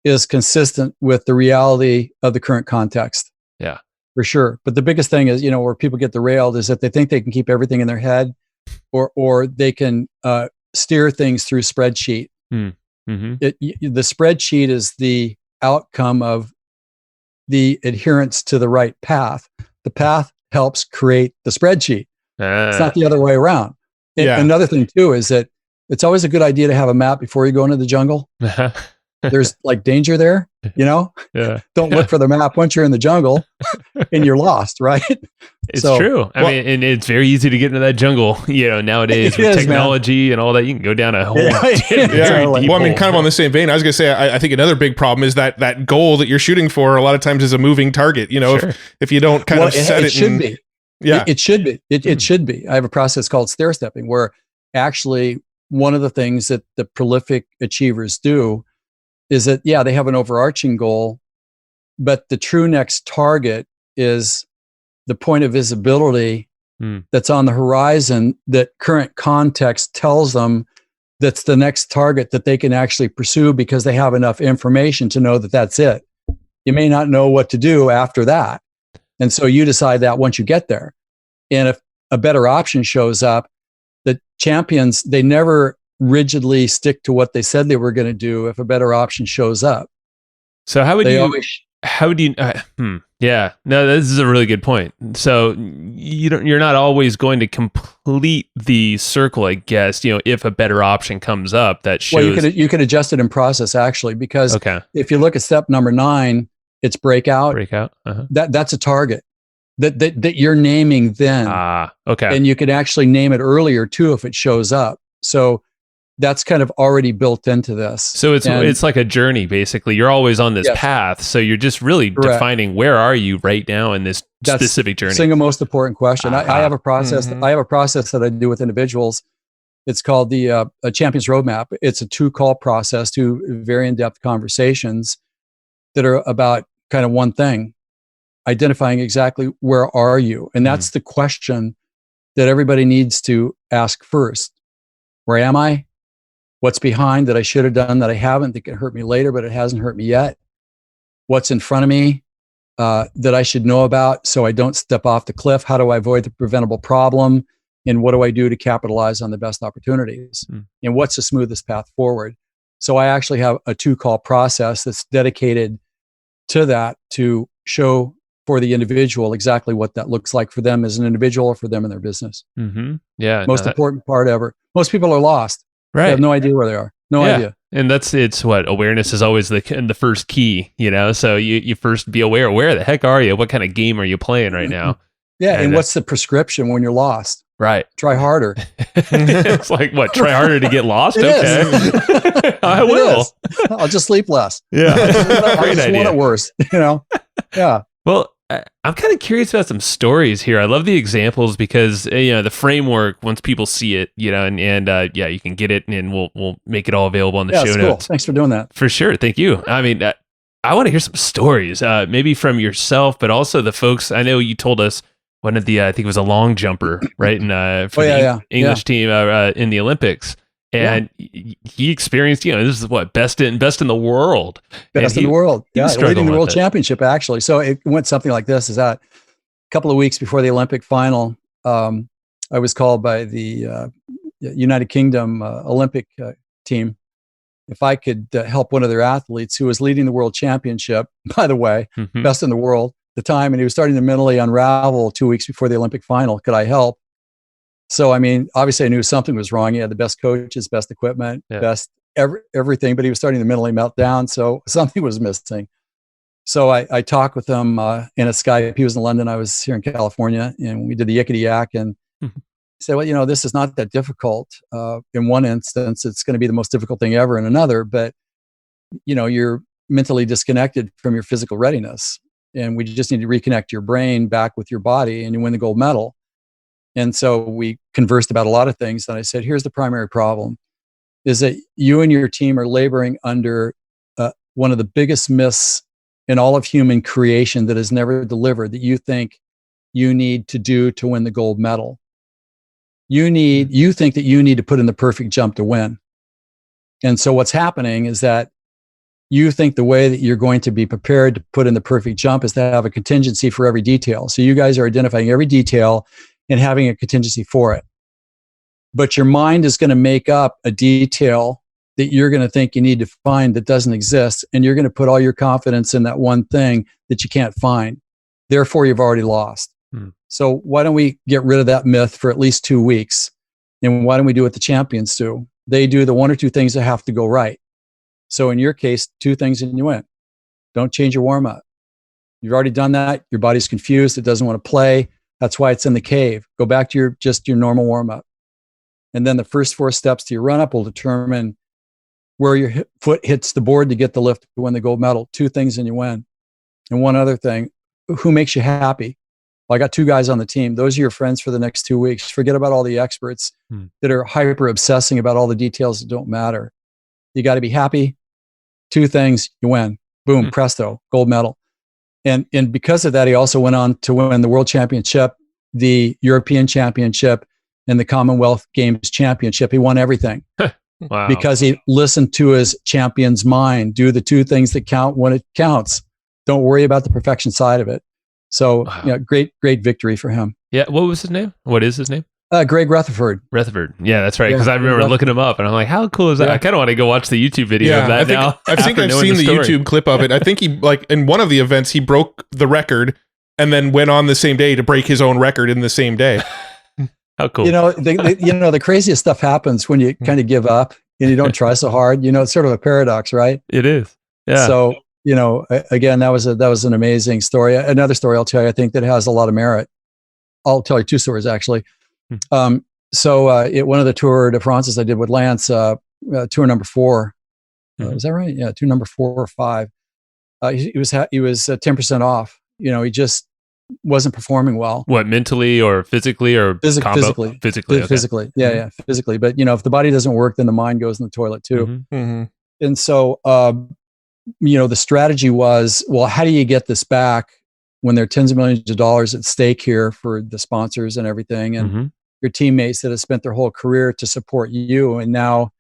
A: is consistent with the reality of the current context.
B: Yeah,
A: for sure. But the biggest thing is, where people get derailed is that they think they can keep everything in their head, or they can steer things through spreadsheet. The spreadsheet is the outcome of the adherence to the right path. The path helps create the spreadsheet. It's not the other way around. Another thing too is that it's always a good idea to have a map before you go into the jungle. There's like danger there, Don't look for the map once you're in the jungle and you're lost, right?
B: It's true. I mean, and it's very easy to get into that jungle, nowadays with technology and all that. You can go down a whole
C: Well, I mean, kind of on the same vein, I was going to say, I think another big problem is that goal that you're shooting for a lot of times is a moving target. If you don't kind of set it.
A: It should be. Yeah. It should be. It should be. I have a process called stair stepping, where actually one of the things that the prolific achievers do is that, they have an overarching goal, but the true next target is the point of visibility that's on the horizon that current context tells them that's the next target that they can actually pursue, because they have enough information to know that that's it. You may not know what to do after that. And so you decide that once you get there. And if a better option shows up, the champions, they never rigidly stick to what they said they were going to do if a better option shows up.
B: So how would
A: They
B: you?
A: always
B: How do you? Yeah, no, this is a really good point. So you're not always going to complete the circle, I guess. If a better option comes up that shows.
A: well, you could adjust it in process actually, because
B: Okay.
A: if you look at step number 9, it's breakout.
B: Breakout. Uh-huh.
A: That's a target that you're naming then.
B: Okay.
A: And you could actually name it earlier too if it shows up. So that's kind of already built into this.
B: So it's like a journey, basically. You're always on this path. So you're just really defining where are you right now in this specific journey.
A: Single most important question. I have a process. I have a process that I do with individuals. It's called the a Champions Roadmap. It's a 2-call process, 2 very in-depth conversations that are about kind of one thing, identifying exactly where are you. And that's the question that everybody needs to ask first. Where am I? What's behind that I should have done that I haven't, that could hurt me later, but it hasn't hurt me yet? What's in front of me that I should know about so I don't step off the cliff? How do I avoid the preventable problem? And what do I do to capitalize on the best opportunities? And what's the smoothest path forward? So I actually have a 2-call process that's dedicated to that, to show for the individual exactly what that looks like for them as an individual or for them in their business.
B: Yeah.
A: Most important part ever. Most people are lost.
B: Right.
A: They have no idea where they are. No idea.
B: And it's what awareness is always the first key, So you first be aware. Where the heck are you? What kind of game are you playing right now?
A: Yeah. And what's the prescription when you're lost?
B: Right.
A: Try harder.
B: It's like, what? Try harder to get lost?
A: It
B: Okay. I will.
A: I'll just sleep less.
B: Yeah.
A: I just want it worse, Yeah.
B: Well, I'm kind of curious about some stories here. I love the examples because the framework. Once people see it, and you can get it, and we'll make it all available on the show notes.
A: Cool. Thanks for doing that.
B: For sure. Thank you. I mean, I want to hear some stories, maybe from yourself, but also the folks. I know you told us one of the I think it was a long jumper, right? And for the English team in the Olympics. And he experienced, this is what best in the world.
A: Best in the world. Yeah, leading the world championship, actually. So it went something like this: is that a couple of weeks before the Olympic final, I was called by the United Kingdom Olympic team if I could help one of their athletes who was leading the world championship, by the way, best in the world at the time, and he was starting to mentally unravel 2 weeks before the Olympic final. Could I help? So, I mean, obviously I knew something was wrong. He had the best coaches, best equipment, best everything, but he was starting to mentally melt down. So something was missing. So I talked with him in a Skype. He was in London. I was here in California, and we did the yickety yak. And he said, well, this is not that difficult. In one instance, it's going to be the most difficult thing ever in another, but, you're mentally disconnected from your physical readiness. And we just need to reconnect your brain back with your body, and you win the gold medal. And so we conversed about a lot of things. And I said, here's the primary problem, is that you and your team are laboring under one of the biggest myths in all of human creation that is never delivered, that you think you need to do to win the gold medal. You think that you need to put in the perfect jump to win. And so what's happening is that you think the way that you're going to be prepared to put in the perfect jump is to have a contingency for every detail. So you guys are identifying every detail and having a contingency for it. But your mind is going to make up a detail that you're going to think you need to find that doesn't exist, and you're going to put all your confidence in that one thing that you can't find. Therefore, you've already lost. So why don't we get rid of that myth for at least 2 weeks? And why don't we do what the champions do? They do the 1 or 2 things that have to go right. So in your case, 2 things and you win. Don't change your warm-up. You've already done that. Your body's confused. It doesn't want to play. That's why it's in the cave. Go back to your normal warm-up. And then the first 4 steps to your run-up will determine where your foot hits the board to get the lift to win the gold medal. 2 things and you win. And one other thing, who makes you happy? Well, I got 2 guys on the team. Those are your friends for the next 2 weeks. Forget about all the experts that are hyper obsessing about all the details that don't matter. You got to be happy. 2 things, you win. Boom, presto, gold medal. And because of that, he also went on to win the World Championship, the European Championship, and the Commonwealth Games Championship. He won everything.
B: Wow.
A: Because he listened to his champion's mind. Do the 2 things that count when it counts. Don't worry about the perfection side of it. So, great victory for him.
B: Yeah. What was his name? What is his name?
A: Greg Rutherford.
B: Rutherford. Yeah, that's right.
A: Yeah,
B: Because I remember
A: Rutherford.
B: looking him up and I'm like, how cool is that?
A: Yeah.
B: I kind of want to go watch the YouTube video of that now.
C: I think
B: after
C: I've
B: knowing
C: seen the
B: story.
C: YouTube clip of it. I think he, like, in one of the events, he broke the record and then went on the same day to break his own record in the same day.
B: How cool.
A: The craziest stuff happens when you kind of give up and you don't try so hard. It's sort of a paradox, right?
B: It is. Yeah.
A: So, again, that was an amazing story. Another story I'll tell you, I think that has a lot of merit. I'll tell you two stories actually. One of the Tour de France's I did with Lance, tour number 4. Is that right? Yeah, tour number 4 or 5. He was 10% off. He just wasn't performing well.
B: What, mentally or physically or combo?
A: Physically?
B: Okay.
A: Physically. Yeah, physically. But if the body doesn't work, then the mind goes in the toilet too. And so, the strategy was, well, how do you get this back when there are tens of millions of dollars at stake here for the sponsors and everything, and your teammates that have spent their whole career to support you, and now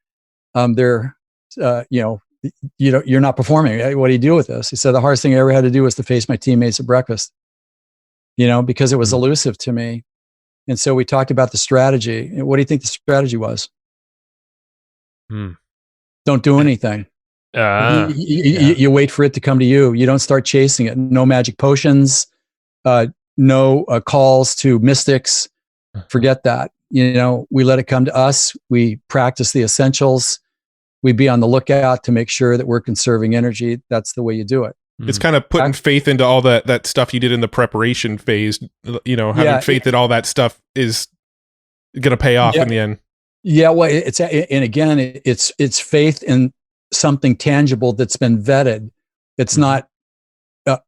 A: they're, you're not performing. What do you do with this? He said, the hardest thing I ever had to do was to face my teammates at breakfast, because it was elusive to me. And so we talked about the strategy. And what do you think the strategy was? Don't do anything. You wait for it to come to you. You don't start chasing it. No magic potions, no calls to mystics. Forget that. We let it come to us. We practice the essentials. We be on the lookout to make sure that we're conserving energy. That's the way you do it.
C: It's kind of putting faith into all that stuff you did in the preparation phase, having faith that all that stuff is going to pay off in the end.
A: Yeah. Well, it's faith in something tangible that's been vetted. It's not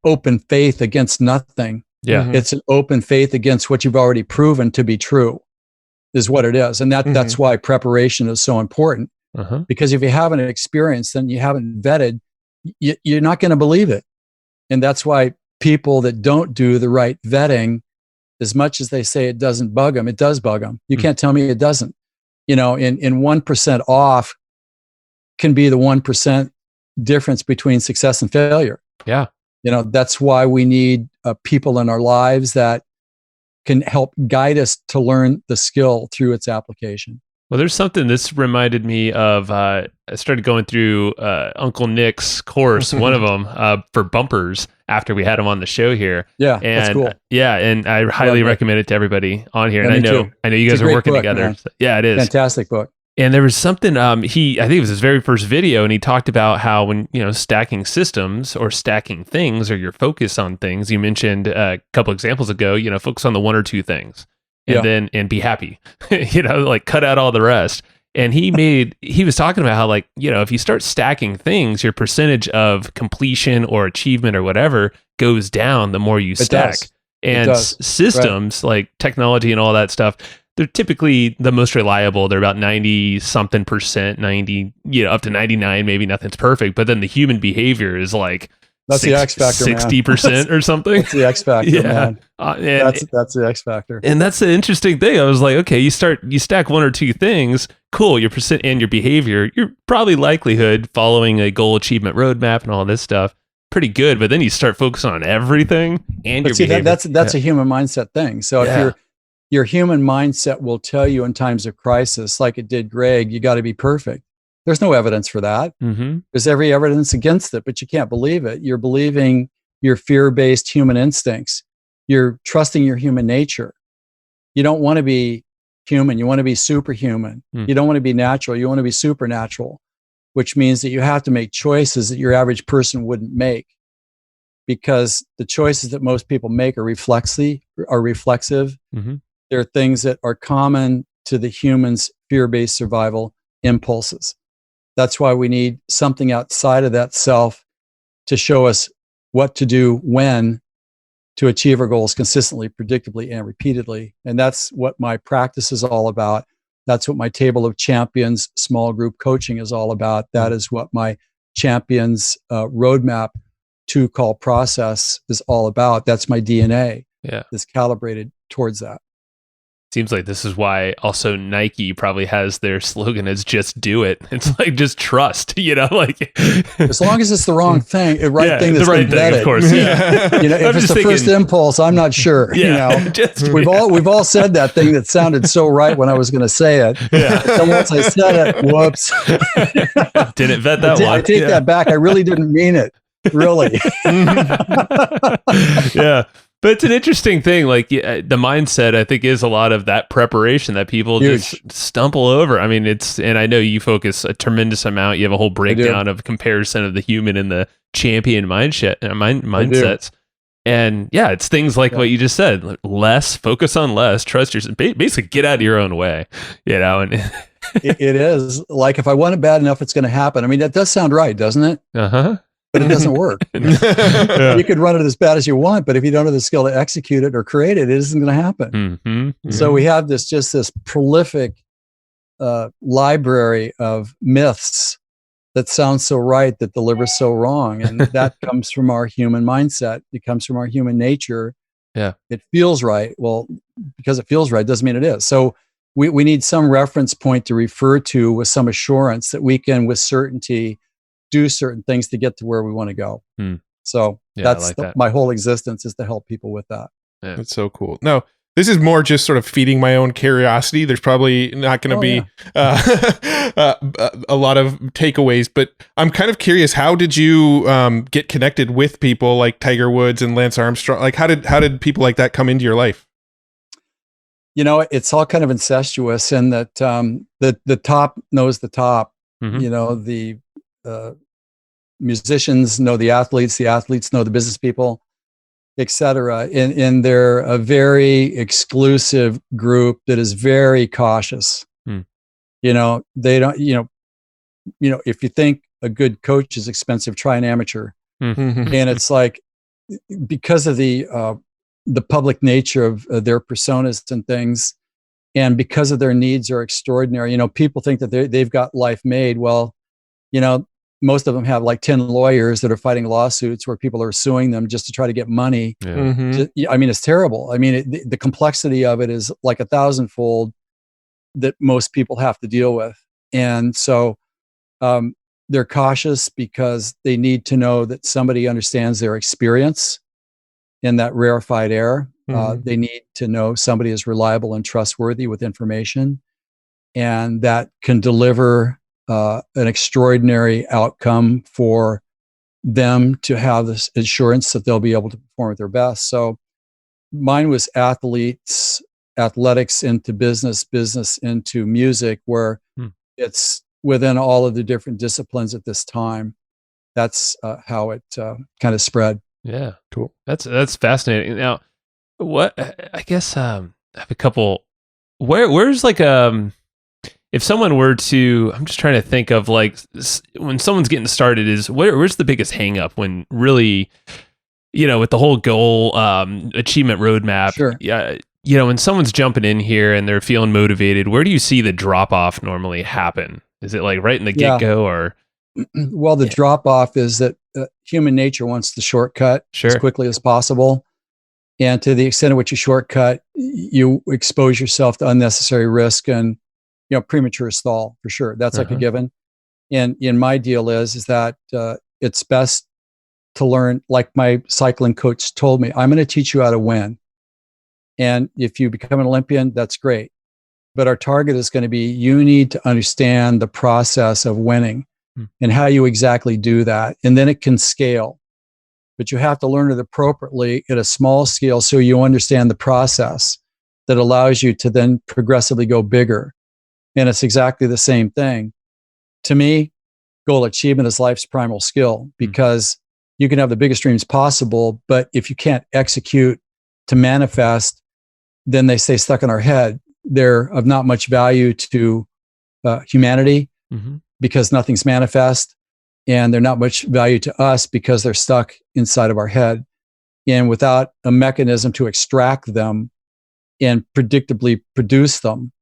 A: open faith against nothing.
B: Yeah.
A: It's an open faith against what you've already proven to be true, is what it is. And that's why preparation is so important. Because if you haven't experienced and you haven't vetted, you're not going to believe it. And that's why people that don't do the right vetting, as much as they say it doesn't bug them, it does bug them. You can't tell me it doesn't. In 1% off can be the 1% difference between success and failure.
B: Yeah.
A: That's why we need people in our lives that can help guide us to learn the skill through its application.
B: Well, there's something this reminded me of. I started going through Uncle Nick's course, one of them for bumpers after we had him on the show here.
A: Yeah,
B: and
A: that's cool.
B: Yeah, and I highly recommend it to everybody on here.
A: Yeah,
B: and I know you guys are working
A: book,
B: together.
A: Man.
B: Yeah, it is.
A: Fantastic book.
B: And there was something I think it was his very first video, and he talked about how when stacking systems or stacking things or your focus on things. You mentioned a couple examples ago. Focus on the one or two things, and be happy. Like cut out all the rest. And he was talking about how if you start stacking things, your percentage of completion or achievement or whatever goes down the more you stack. And systems like technology and all that stuff, they're typically the most reliable. They're about 90 something percent, 90, up to 99, maybe nothing's perfect. But then the human behavior is
A: that's the X factor,
B: 60% or something.
A: That's the X factor, man. That's the X factor.
B: And that's the interesting thing. I was like, okay, you stack one or two things, cool, your percent and your behavior, you're probably likelihood following a goal achievement roadmap and all this stuff, pretty good. But then you start focusing on everything and your behavior.
A: That's a human mindset thing. So if your human mindset will tell you in times of crisis, like it did Greg, you got to be perfect. There's no evidence for that. There's every evidence against it, but you can't believe it. You're believing your fear-based human instincts. You're trusting your human nature. You don't want to be human. You want to be superhuman. You don't want to be natural. You want to be supernatural, which means that you have to make choices that your average person wouldn't make, because the choices that most people make are reflexive. They're things that are common to the human's fear-based survival impulses. That's why we need something outside of that self to show us what to do when to achieve our goals consistently, predictably, and repeatedly. And that's what my practice is all about. That's what my Table of Champions small group coaching is all about. That is what my Champions roadmap to call process is all about. That's my DNA.
B: Yeah.
A: Is calibrated towards that.
B: Seems like this is why also Nike probably has their slogan as "Just do it." It's like just trust, like
A: As long as it's the wrong thing, the right thing that's
B: the right
A: been
B: thing,
A: vetted.
B: of course. Yeah,
A: If
B: I'm
A: it's
B: just
A: the first
B: thinking-
A: impulse, I'm not sure. We've all said that thing that sounded so right when I was going to say it.
B: Yeah.
A: And once I said it, whoops.
B: Didn't vet that one.
A: I take that back. I really didn't mean it. Really.
B: Yeah. But it's an interesting thing. Like the mindset, I think, is a lot of that preparation that people just stumble over. I mean, and I know you focus a tremendous amount. You have a whole breakdown of comparison of the human and the champion mindsets. And yeah, it's things like what you just said, focus on less, trust yourself, basically get out of your own way, and
A: it is like, if I want it bad enough, it's going to happen. I mean, that does sound right, doesn't it?
B: Uh-huh.
A: But it doesn't work. You could run it as bad as you want, but if you don't have the skill to execute it or create it, it isn't going to happen.
B: Mm-hmm.
A: So we have this prolific library of myths that sounds so right that delivers so wrong. And that comes from our human mindset. It comes from our human nature.
B: Yeah.
A: It feels right. Well, because it feels right doesn't mean it is. So we need some reference point to refer to with some assurance that we can, with certainty, do certain things to get to where we want to go. So that's my whole existence, is to help people with that.
C: Yeah. That's so cool. No, this is more just sort of feeding my own curiosity. There's probably not going to be a lot of takeaways, but I'm kind of curious. How did you get connected with people like Tiger Woods and Lance Armstrong? Like, how did people like that come into your life?
A: It's all kind of incestuous in that the top knows the top.
B: Mm-hmm.
A: The musicians know the athletes know the business people, etc. And they're a very exclusive group that is very cautious. They don't, if you think a good coach is expensive, try an amateur.
B: Mm-hmm.
A: And it's like, because of the public nature of their personas and things, and because of their needs are extraordinary, people think that they've got life made. Well, most of them have like 10 lawyers that are fighting lawsuits where people are suing them just to try to get money.
B: Yeah.
C: Mm-hmm.
A: I mean, it's terrible. I mean, the complexity of it is like 1,000-fold that most people have to deal with. And so they're cautious because they need to know that somebody understands their experience in that rarefied air. They need to know somebody is reliable and trustworthy with information, and that can deliver an extraordinary outcome for them to have this assurance that they'll be able to perform at their best. So mine was athletics into business into music, where it's within all of the different disciplines at this time. That's how it kind of spread.
B: Yeah, cool. That's fascinating. Now, I guess I have a couple. Where's like if someone were to, I'm just trying to think of like when someone's getting started, where's the biggest hang up when really, with the whole goal achievement roadmap.
A: Sure.
B: Yeah. When someone's jumping in here and they're feeling motivated, where do you see the drop off normally happen? Is it like right in the get go, or?
A: Well, the drop off is that human nature wants the shortcut as quickly as possible. And to the extent at which you shortcut, you expose yourself to unnecessary risk and, premature stall, for sure. That's like a given. And my deal is that it's best to learn, like my cycling coach told me, I'm going to teach you how to win. And if you become an Olympian, that's great. But our target is going to be, you need to understand the process of winning and how you exactly do that. And then it can scale. But you have to learn it appropriately at a small scale so you understand the process that allows you to then progressively go bigger. And it's exactly the same thing. To me, goal achievement is life's primal skill, because you can have the biggest dreams possible, but if you can't execute to manifest, then they stay stuck in our head. They're of not much value to humanity because nothing's manifest. And they're not much value to us because they're stuck inside of our head. And without a mechanism to extract them and predictably produce them,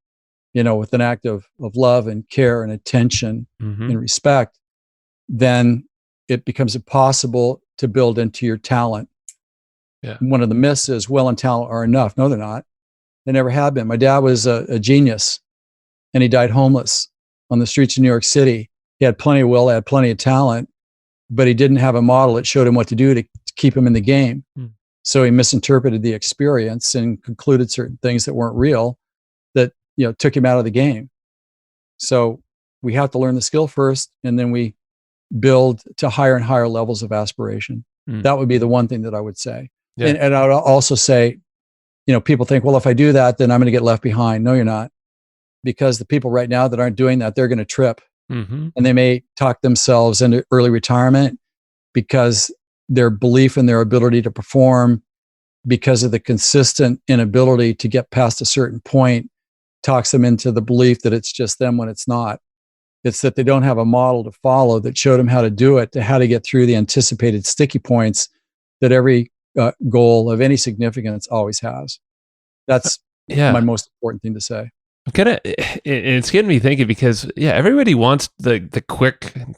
A: with an act of love and care and attention and respect, then it becomes impossible to build into your talent.
B: Yeah.
A: One of the myths is will and talent are enough. No, they're not. They never have been. My dad was a genius, and he died homeless on the streets of New York City. He had plenty of will, had plenty of talent, but he didn't have a model that showed him what to do to keep him in the game. So he misinterpreted the experience and concluded certain things that weren't real that, took him out of the game. So we have to learn the skill first, and then we build to higher and higher levels of aspiration. That would be the one thing that I would say.
B: Yeah.
A: And I would also say, people think, well, if I do that, then I'm going to get left behind. No, you're not. Because the people right now that aren't doing that, they're going to trip. And they may talk themselves into early retirement because their belief in their ability to perform, because of the consistent inability to get past a certain point, talks them into the belief that it's just them when it's not. It's that they don't have a model to follow that showed them how to do it, to how to get through the anticipated sticky points that every goal of any significance always has. That's my most important thing to say.
B: It's getting me thinking because everybody wants the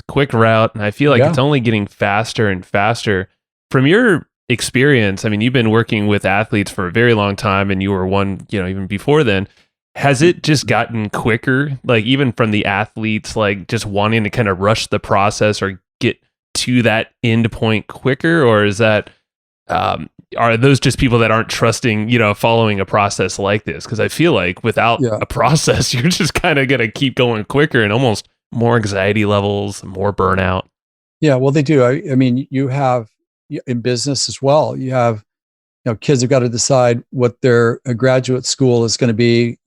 B: quick route, and I feel like it's only getting faster and faster. From your experience, I mean, you've been working with athletes for a very long time, and you were one, even before then. Has it just gotten quicker? Like even from the athletes, like just wanting to kind of rush the process or get to that end point quicker, or is that are those just people that aren't trusting, following a process like this? Because I feel like without a process, you're just kind of going to keep going quicker and almost more anxiety levels, more burnout.
A: Yeah, well, they do. I mean, you have in business as well, you have, kids have got to decide what their graduate school is going to be,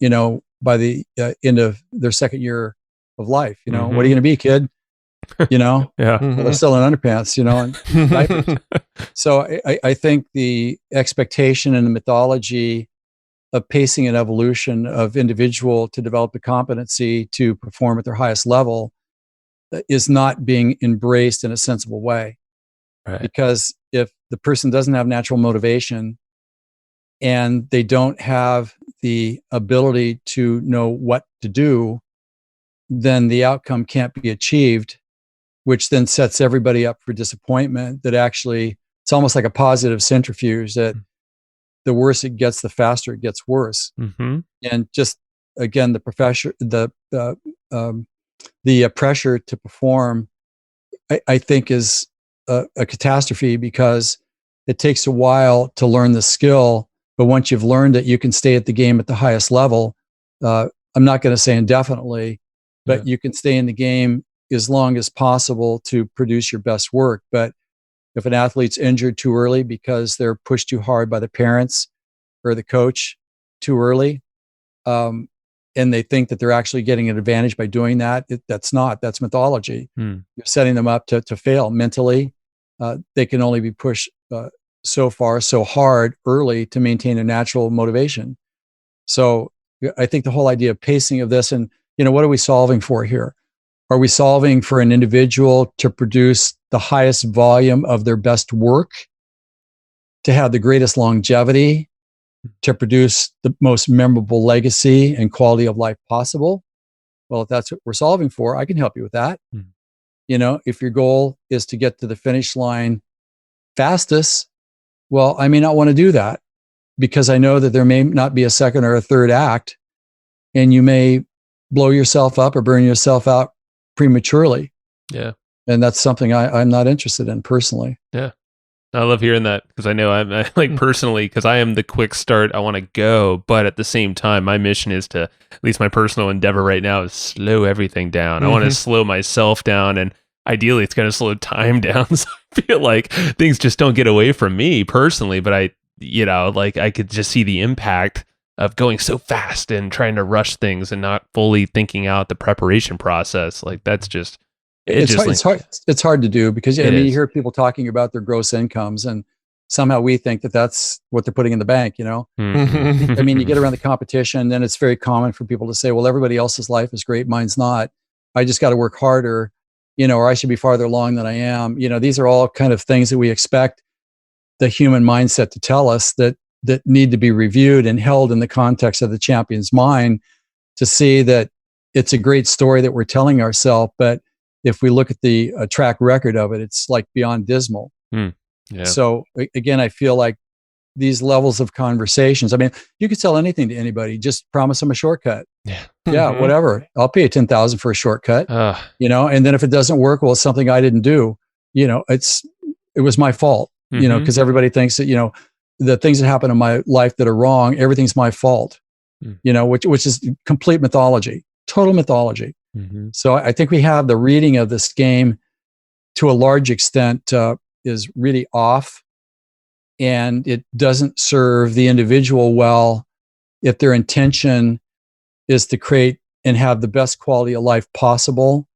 A: by the end of their second year of life. What are you going to be, kid? Well, they're still in underpants, and diapers. So I think the expectation and the mythology of pacing and evolution of individual to develop the competency to perform at their highest level is not being embraced in a sensible way.
B: Right.
A: Because if the person doesn't have natural motivation and they don't have the ability to know what to do, then the outcome can't be achieved, which then sets everybody up for disappointment. That actually, it's almost like a positive centrifuge that the worse it gets, the faster it gets worse. And just, again, the pressure to perform, I think is a catastrophe, because it takes a while to learn the skill. But once you've learned it, you can stay at the game at the highest level. I'm not going to say indefinitely, but you can stay in the game as long as possible to produce your best work. But if an athlete's injured too early because they're pushed too hard by the parents or the coach too early, and they think that they're actually getting an advantage by doing that, that's mythology. You're setting them up to fail mentally. They can only be pushed so far, so hard early to maintain a natural motivation. So I think the whole idea of pacing of this, and what are we solving for here? Are we solving for an individual to produce the highest volume of their best work, to have the greatest longevity, to produce the most memorable legacy and quality of life possible? Well, if that's what we're solving for, I can help you with that. If your goal is to get to the finish line fastest, well, I may not want to do that, because I know that there may not be a second or a third act, and you may blow yourself up or burn yourself out prematurely. And that's something I'm not interested in personally.
B: I love hearing that, because I know I like personally, because I am the quick start. I want to go, but at the same time, my mission is to, at least my personal endeavor right now, is slow everything down. I want to slow myself down, and ideally it's going to slow time down. So I feel like things just don't get away from me personally, but I could just see the impact of going so fast and trying to rush things and not fully thinking out the preparation process. Like that's just,
A: it's hard to do, because you hear people talking about their gross incomes, and somehow we think that that's what they're putting in the bank. I mean, you get around the competition, then it's very common for people to say, well, everybody else's life is great, mine's not. I just got to work harder, or I should be farther along than I am. These are all kind of things that we expect the human mindset to tell us that need to be reviewed and held in the context of the champion's mind, to see that it's a great story that we're telling ourselves. But if we look at the track record of it, it's like beyond dismal. So again, I feel like these levels of conversations. I mean, you could sell anything to anybody. Just promise them a shortcut.
B: Yeah.
A: Yeah, whatever. I'll pay you 10,000 for a shortcut.
B: You
A: know, and then if it doesn't work, well, it's something I didn't do. You know, it was my fault. You know, because everybody thinks that, you know, the things that happen in my life that are wrong, everything's my fault. You know, which is complete mythology, total mythology. So I think we have the reading of this game to a large extent is really off, and it doesn't serve the individual well if their intention is to create and have the best quality of life possible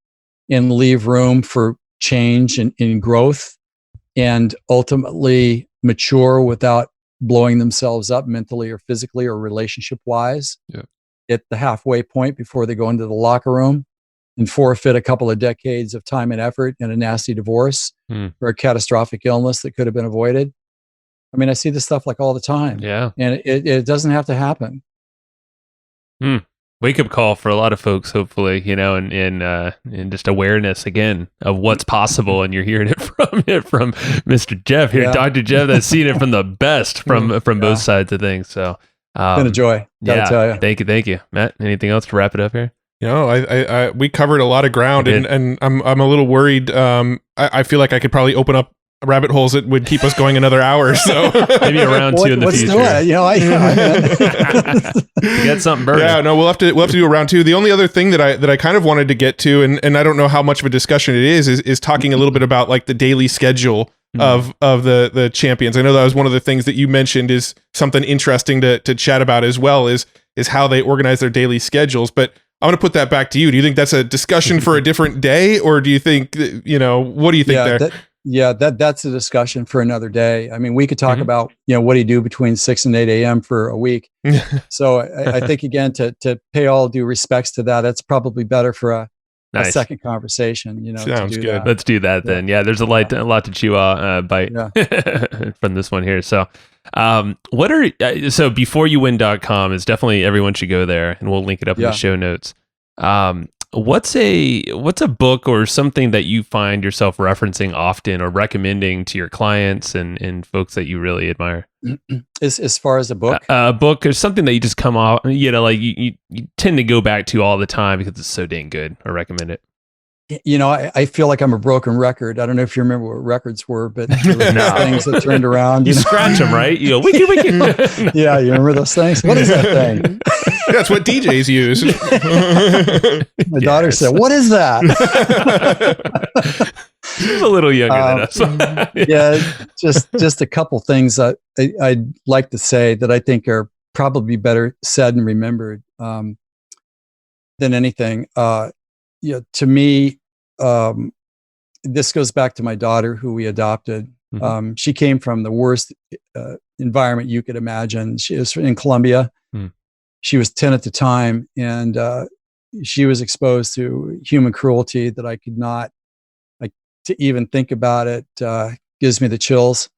A: and leave room for change and growth and ultimately mature without blowing themselves up mentally or physically or relationship wise at the halfway point before they go into the locker room and forfeit a couple of decades of time and effort and a nasty divorce or a catastrophic illness that could have been avoided. I mean, I see this stuff like all the time.
B: Yeah.
A: And it doesn't have to happen.
B: Wake up call for a lot of folks, hopefully, you know, and just awareness again of what's possible. And you're hearing it from Mr. Jeff here, Dr. Jeff, that's seen it from the best from both sides of things. So
A: it's been a joy. Gotta tell you.
B: Thank you, Matt. Anything else to wrap it up here?
C: You know, I we covered a lot of ground, and I'm a little worried. I feel like I could probably open up rabbit holes that would keep us going another hour. So
B: maybe a round two in the future.
A: Do it. You know,
B: you got something burning.
C: Yeah, no, we'll have to do a round two. The only other thing that I kind of wanted to get to, and I don't know how much of a discussion it is talking a little bit about like the daily schedule of the champions. I know that was one of the things that you mentioned is something interesting to chat about as well is how they organize their daily schedules. But I'm going to put that back to you. Do you think that's a discussion for a different day, or do you think, you know, what do you think there?
A: That's a discussion for another day. I mean, we could talk about, you know, what do you do between 6 and 8 a.m. for a week. So I think, again, to pay all due respects to that, that's probably better for a second conversation. You know,
C: sounds good.
A: That.
B: Let's do that then. Yeah, there's a lot to chew bite from this one here. So, so beforeyouwin.com is definitely, everyone should go there, and we'll link it up in the show notes. What's a book or something that you find yourself referencing often or recommending to your clients and folks that you really admire?
A: As far as a book?
B: A book or something that you just come off, you know, like you tend to go back to all the time because it's so dang good, or recommend it.
A: You know, I feel like I'm a broken record. I don't know if you remember what records were, but there were things that turned around.
B: You scratch them, right? You go, wiki, wiki.
A: Yeah, you remember those things? What is that thing?
C: That's what DJs use.
A: My daughter said, "What is that?"
B: She's a little younger than us.
A: Yeah, just a couple things that I'd like to say that I think are probably better said and remembered than anything. To me, this goes back to my daughter, who we adopted. She came from the worst environment you could imagine. She was in Colombia. She was 10 at the time, and she was exposed to human cruelty that I could not, to even think about it, gives me the chills.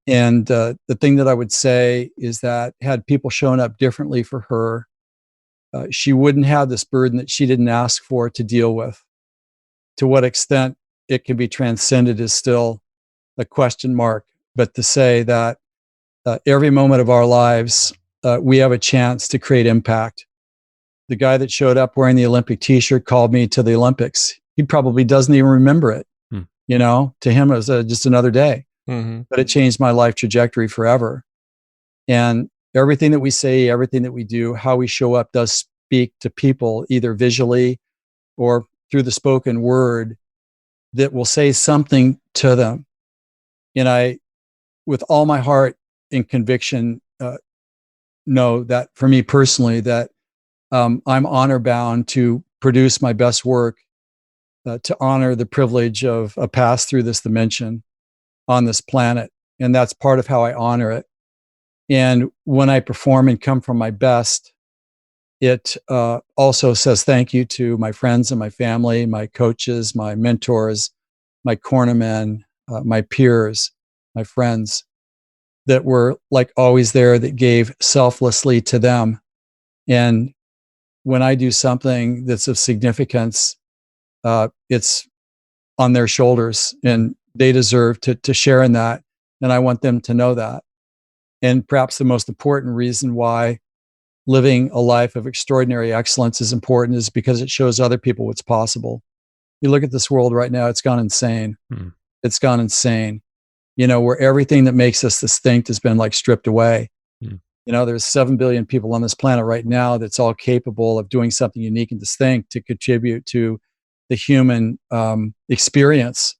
A: And the thing that I would say is that had people shown up differently for her, she wouldn't have this burden that she didn't ask for to deal with. To what extent it can be transcended is still a question mark. But to say that every moment of our lives, we have a chance to create impact. The guy that showed up wearing the Olympic t-shirt called me to the Olympics. He probably doesn't even remember it. You know, to him, it was just another day. But it changed my life trajectory forever. And everything that we say, everything that we do, how we show up does speak to people, either visually or through the spoken word, that will say something to them. And I, with all my heart and conviction, know that for me personally, that I'm honor bound to produce my best work, to honor the privilege of a pass through this dimension on this planet. And that's part of how I honor it. And when I perform and come from my best, it also says thank you to my friends and my family, my coaches, my mentors, my cornermen, my peers, my friends that were like always there, that gave selflessly to them. And when I do something that's of significance, it's on their shoulders, and they deserve to share in that. And I want them to know that. And perhaps the most important reason why living a life of extraordinary excellence is important is because it shows other people what's possible. You look at this world right now, it's gone insane. It's gone insane. Where everything that makes us distinct has been like stripped away. There's 7 billion people on this planet right now that's all capable of doing something unique and distinct to contribute to the human experience.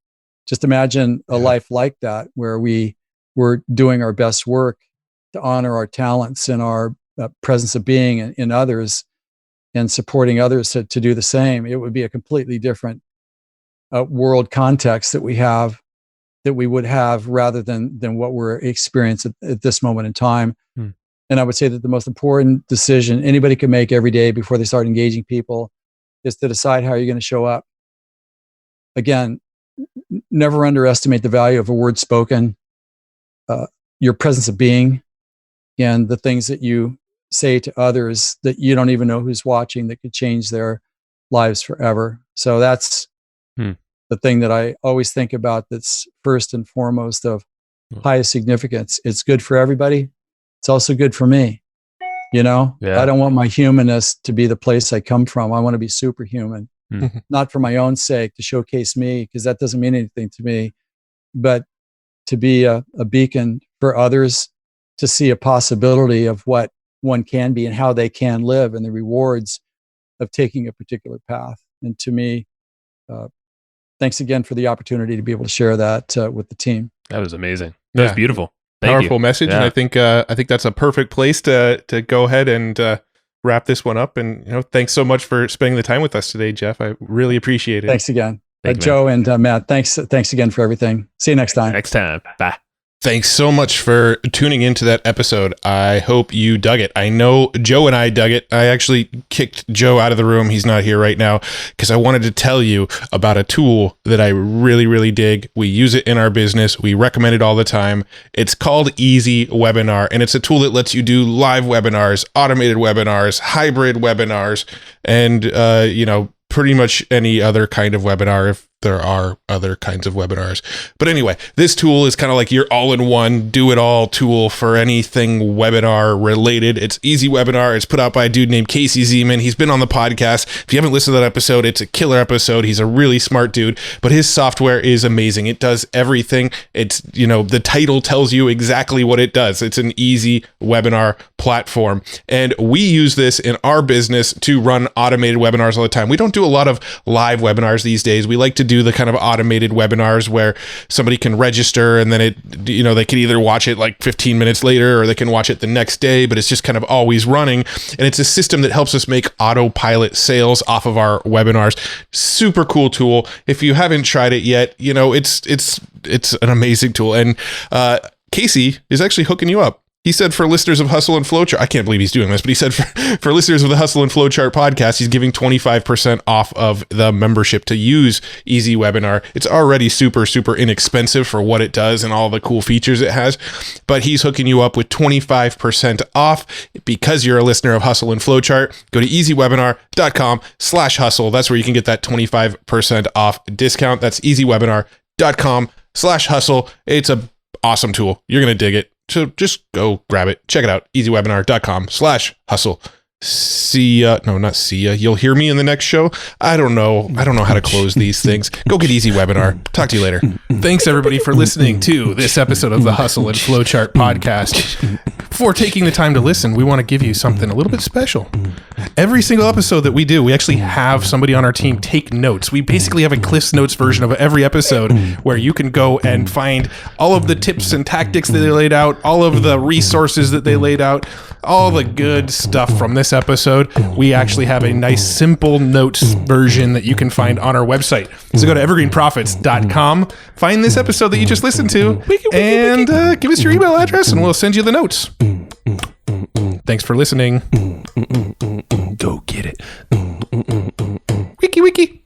A: Just imagine a life like that, where we're doing our best work to honor our talents and our presence of being in others and supporting others to do the same. It would be a completely different world context that we would have rather than what we're experiencing at this moment in time. And I would say that the most important decision anybody can make every day before they start engaging people is to decide how you're going to show up. Again, never underestimate the value of a word spoken, your presence of being, and the things that you say to others that you don't even know who's watching that could change their lives forever. So that's the thing that I always think about that's first and foremost of highest significance. It's good for everybody. It's also good for me. I don't want my humanness to be the place I come from. I want to be superhuman, not for my own sake to showcase me, because that doesn't mean anything to me, but to be a beacon for others to see a possibility of what one can be and how they can live and the rewards of taking a particular path. And to me, thanks again for the opportunity to be able to share that with the team.
B: That was amazing. That was beautiful.
C: Powerful message. And I think that's a perfect place to go ahead and wrap this one up. And thanks so much for spending the time with us today, Jeff. I really appreciate it.
A: Thanks again. Joe and Matt, thanks again for everything. See you next time.
B: Next time. Bye.
C: Thanks so much for tuning into that episode. I hope you dug it. I know Joe and I dug it. I actually kicked Joe out of the room. He's not here right now because I wanted to tell you about a tool that I really, really dig. We use it in our business. We recommend it all the time. It's called Easy Webinar, and it's a tool that lets you do live webinars, automated webinars, hybrid webinars, and, pretty much any other kind of webinar if there are other kinds of webinars. But anyway, this tool is kind of like your all-in-one, do-it-all tool for anything webinar related. It's Easy Webinar. It's put out by a dude named Casey Zeman. He's been on the podcast. If you haven't listened to that episode, it's a killer episode. He's a really smart dude, but his software is amazing. It does everything. It's, the title tells you exactly what it does. It's an easy webinar platform. And we use this in our business to run automated webinars all the time. We don't do a lot of live webinars these days. We like to do the kind of automated webinars where somebody can register and then they can either watch it like 15 minutes later or they can watch it the next day, but it's just kind of always running. And it's a system that helps us make autopilot sales off of our webinars. Super cool tool. If you haven't tried it yet, it's an amazing tool. And Casey is actually hooking you up. He said for listeners of Hustle and Flowchart, I can't believe he's doing this, but he said for listeners of the Hustle and Flowchart podcast, he's giving 25% off of the membership to use Easy Webinar. It's already super, super inexpensive for what it does and all the cool features it has, but he's hooking you up with 25% off because you're a listener of Hustle and Flowchart. Go to easywebinar.com/hustle. That's where you can get that 25% off discount. That's easywebinar.com/hustle. It's a awesome tool. You're going to dig it. So just go grab it. Check it out. easywebinar.com/hustle. See ya. No, not see ya. You'll hear me in the next show. I don't know how to close these things. Go get Easy Webinar. Talk to you later. Thanks everybody for listening to this episode of the Hustle and Flowchart podcast. Before taking the time to listen, we want to give you something a little bit special. Every single episode that we do, we actually have somebody on our team take notes. We basically have a Cliff's Notes version of every episode where you can go and find all of the tips and tactics that they laid out, all of the resources that they laid out, all the good stuff from this episode. We actually have a nice simple notes version that you can find on our website. So go to evergreenprofits.com, find this episode that you just listened to, and give us your email address and we'll send you the notes. Thanks for listening. Go get it. Wiki.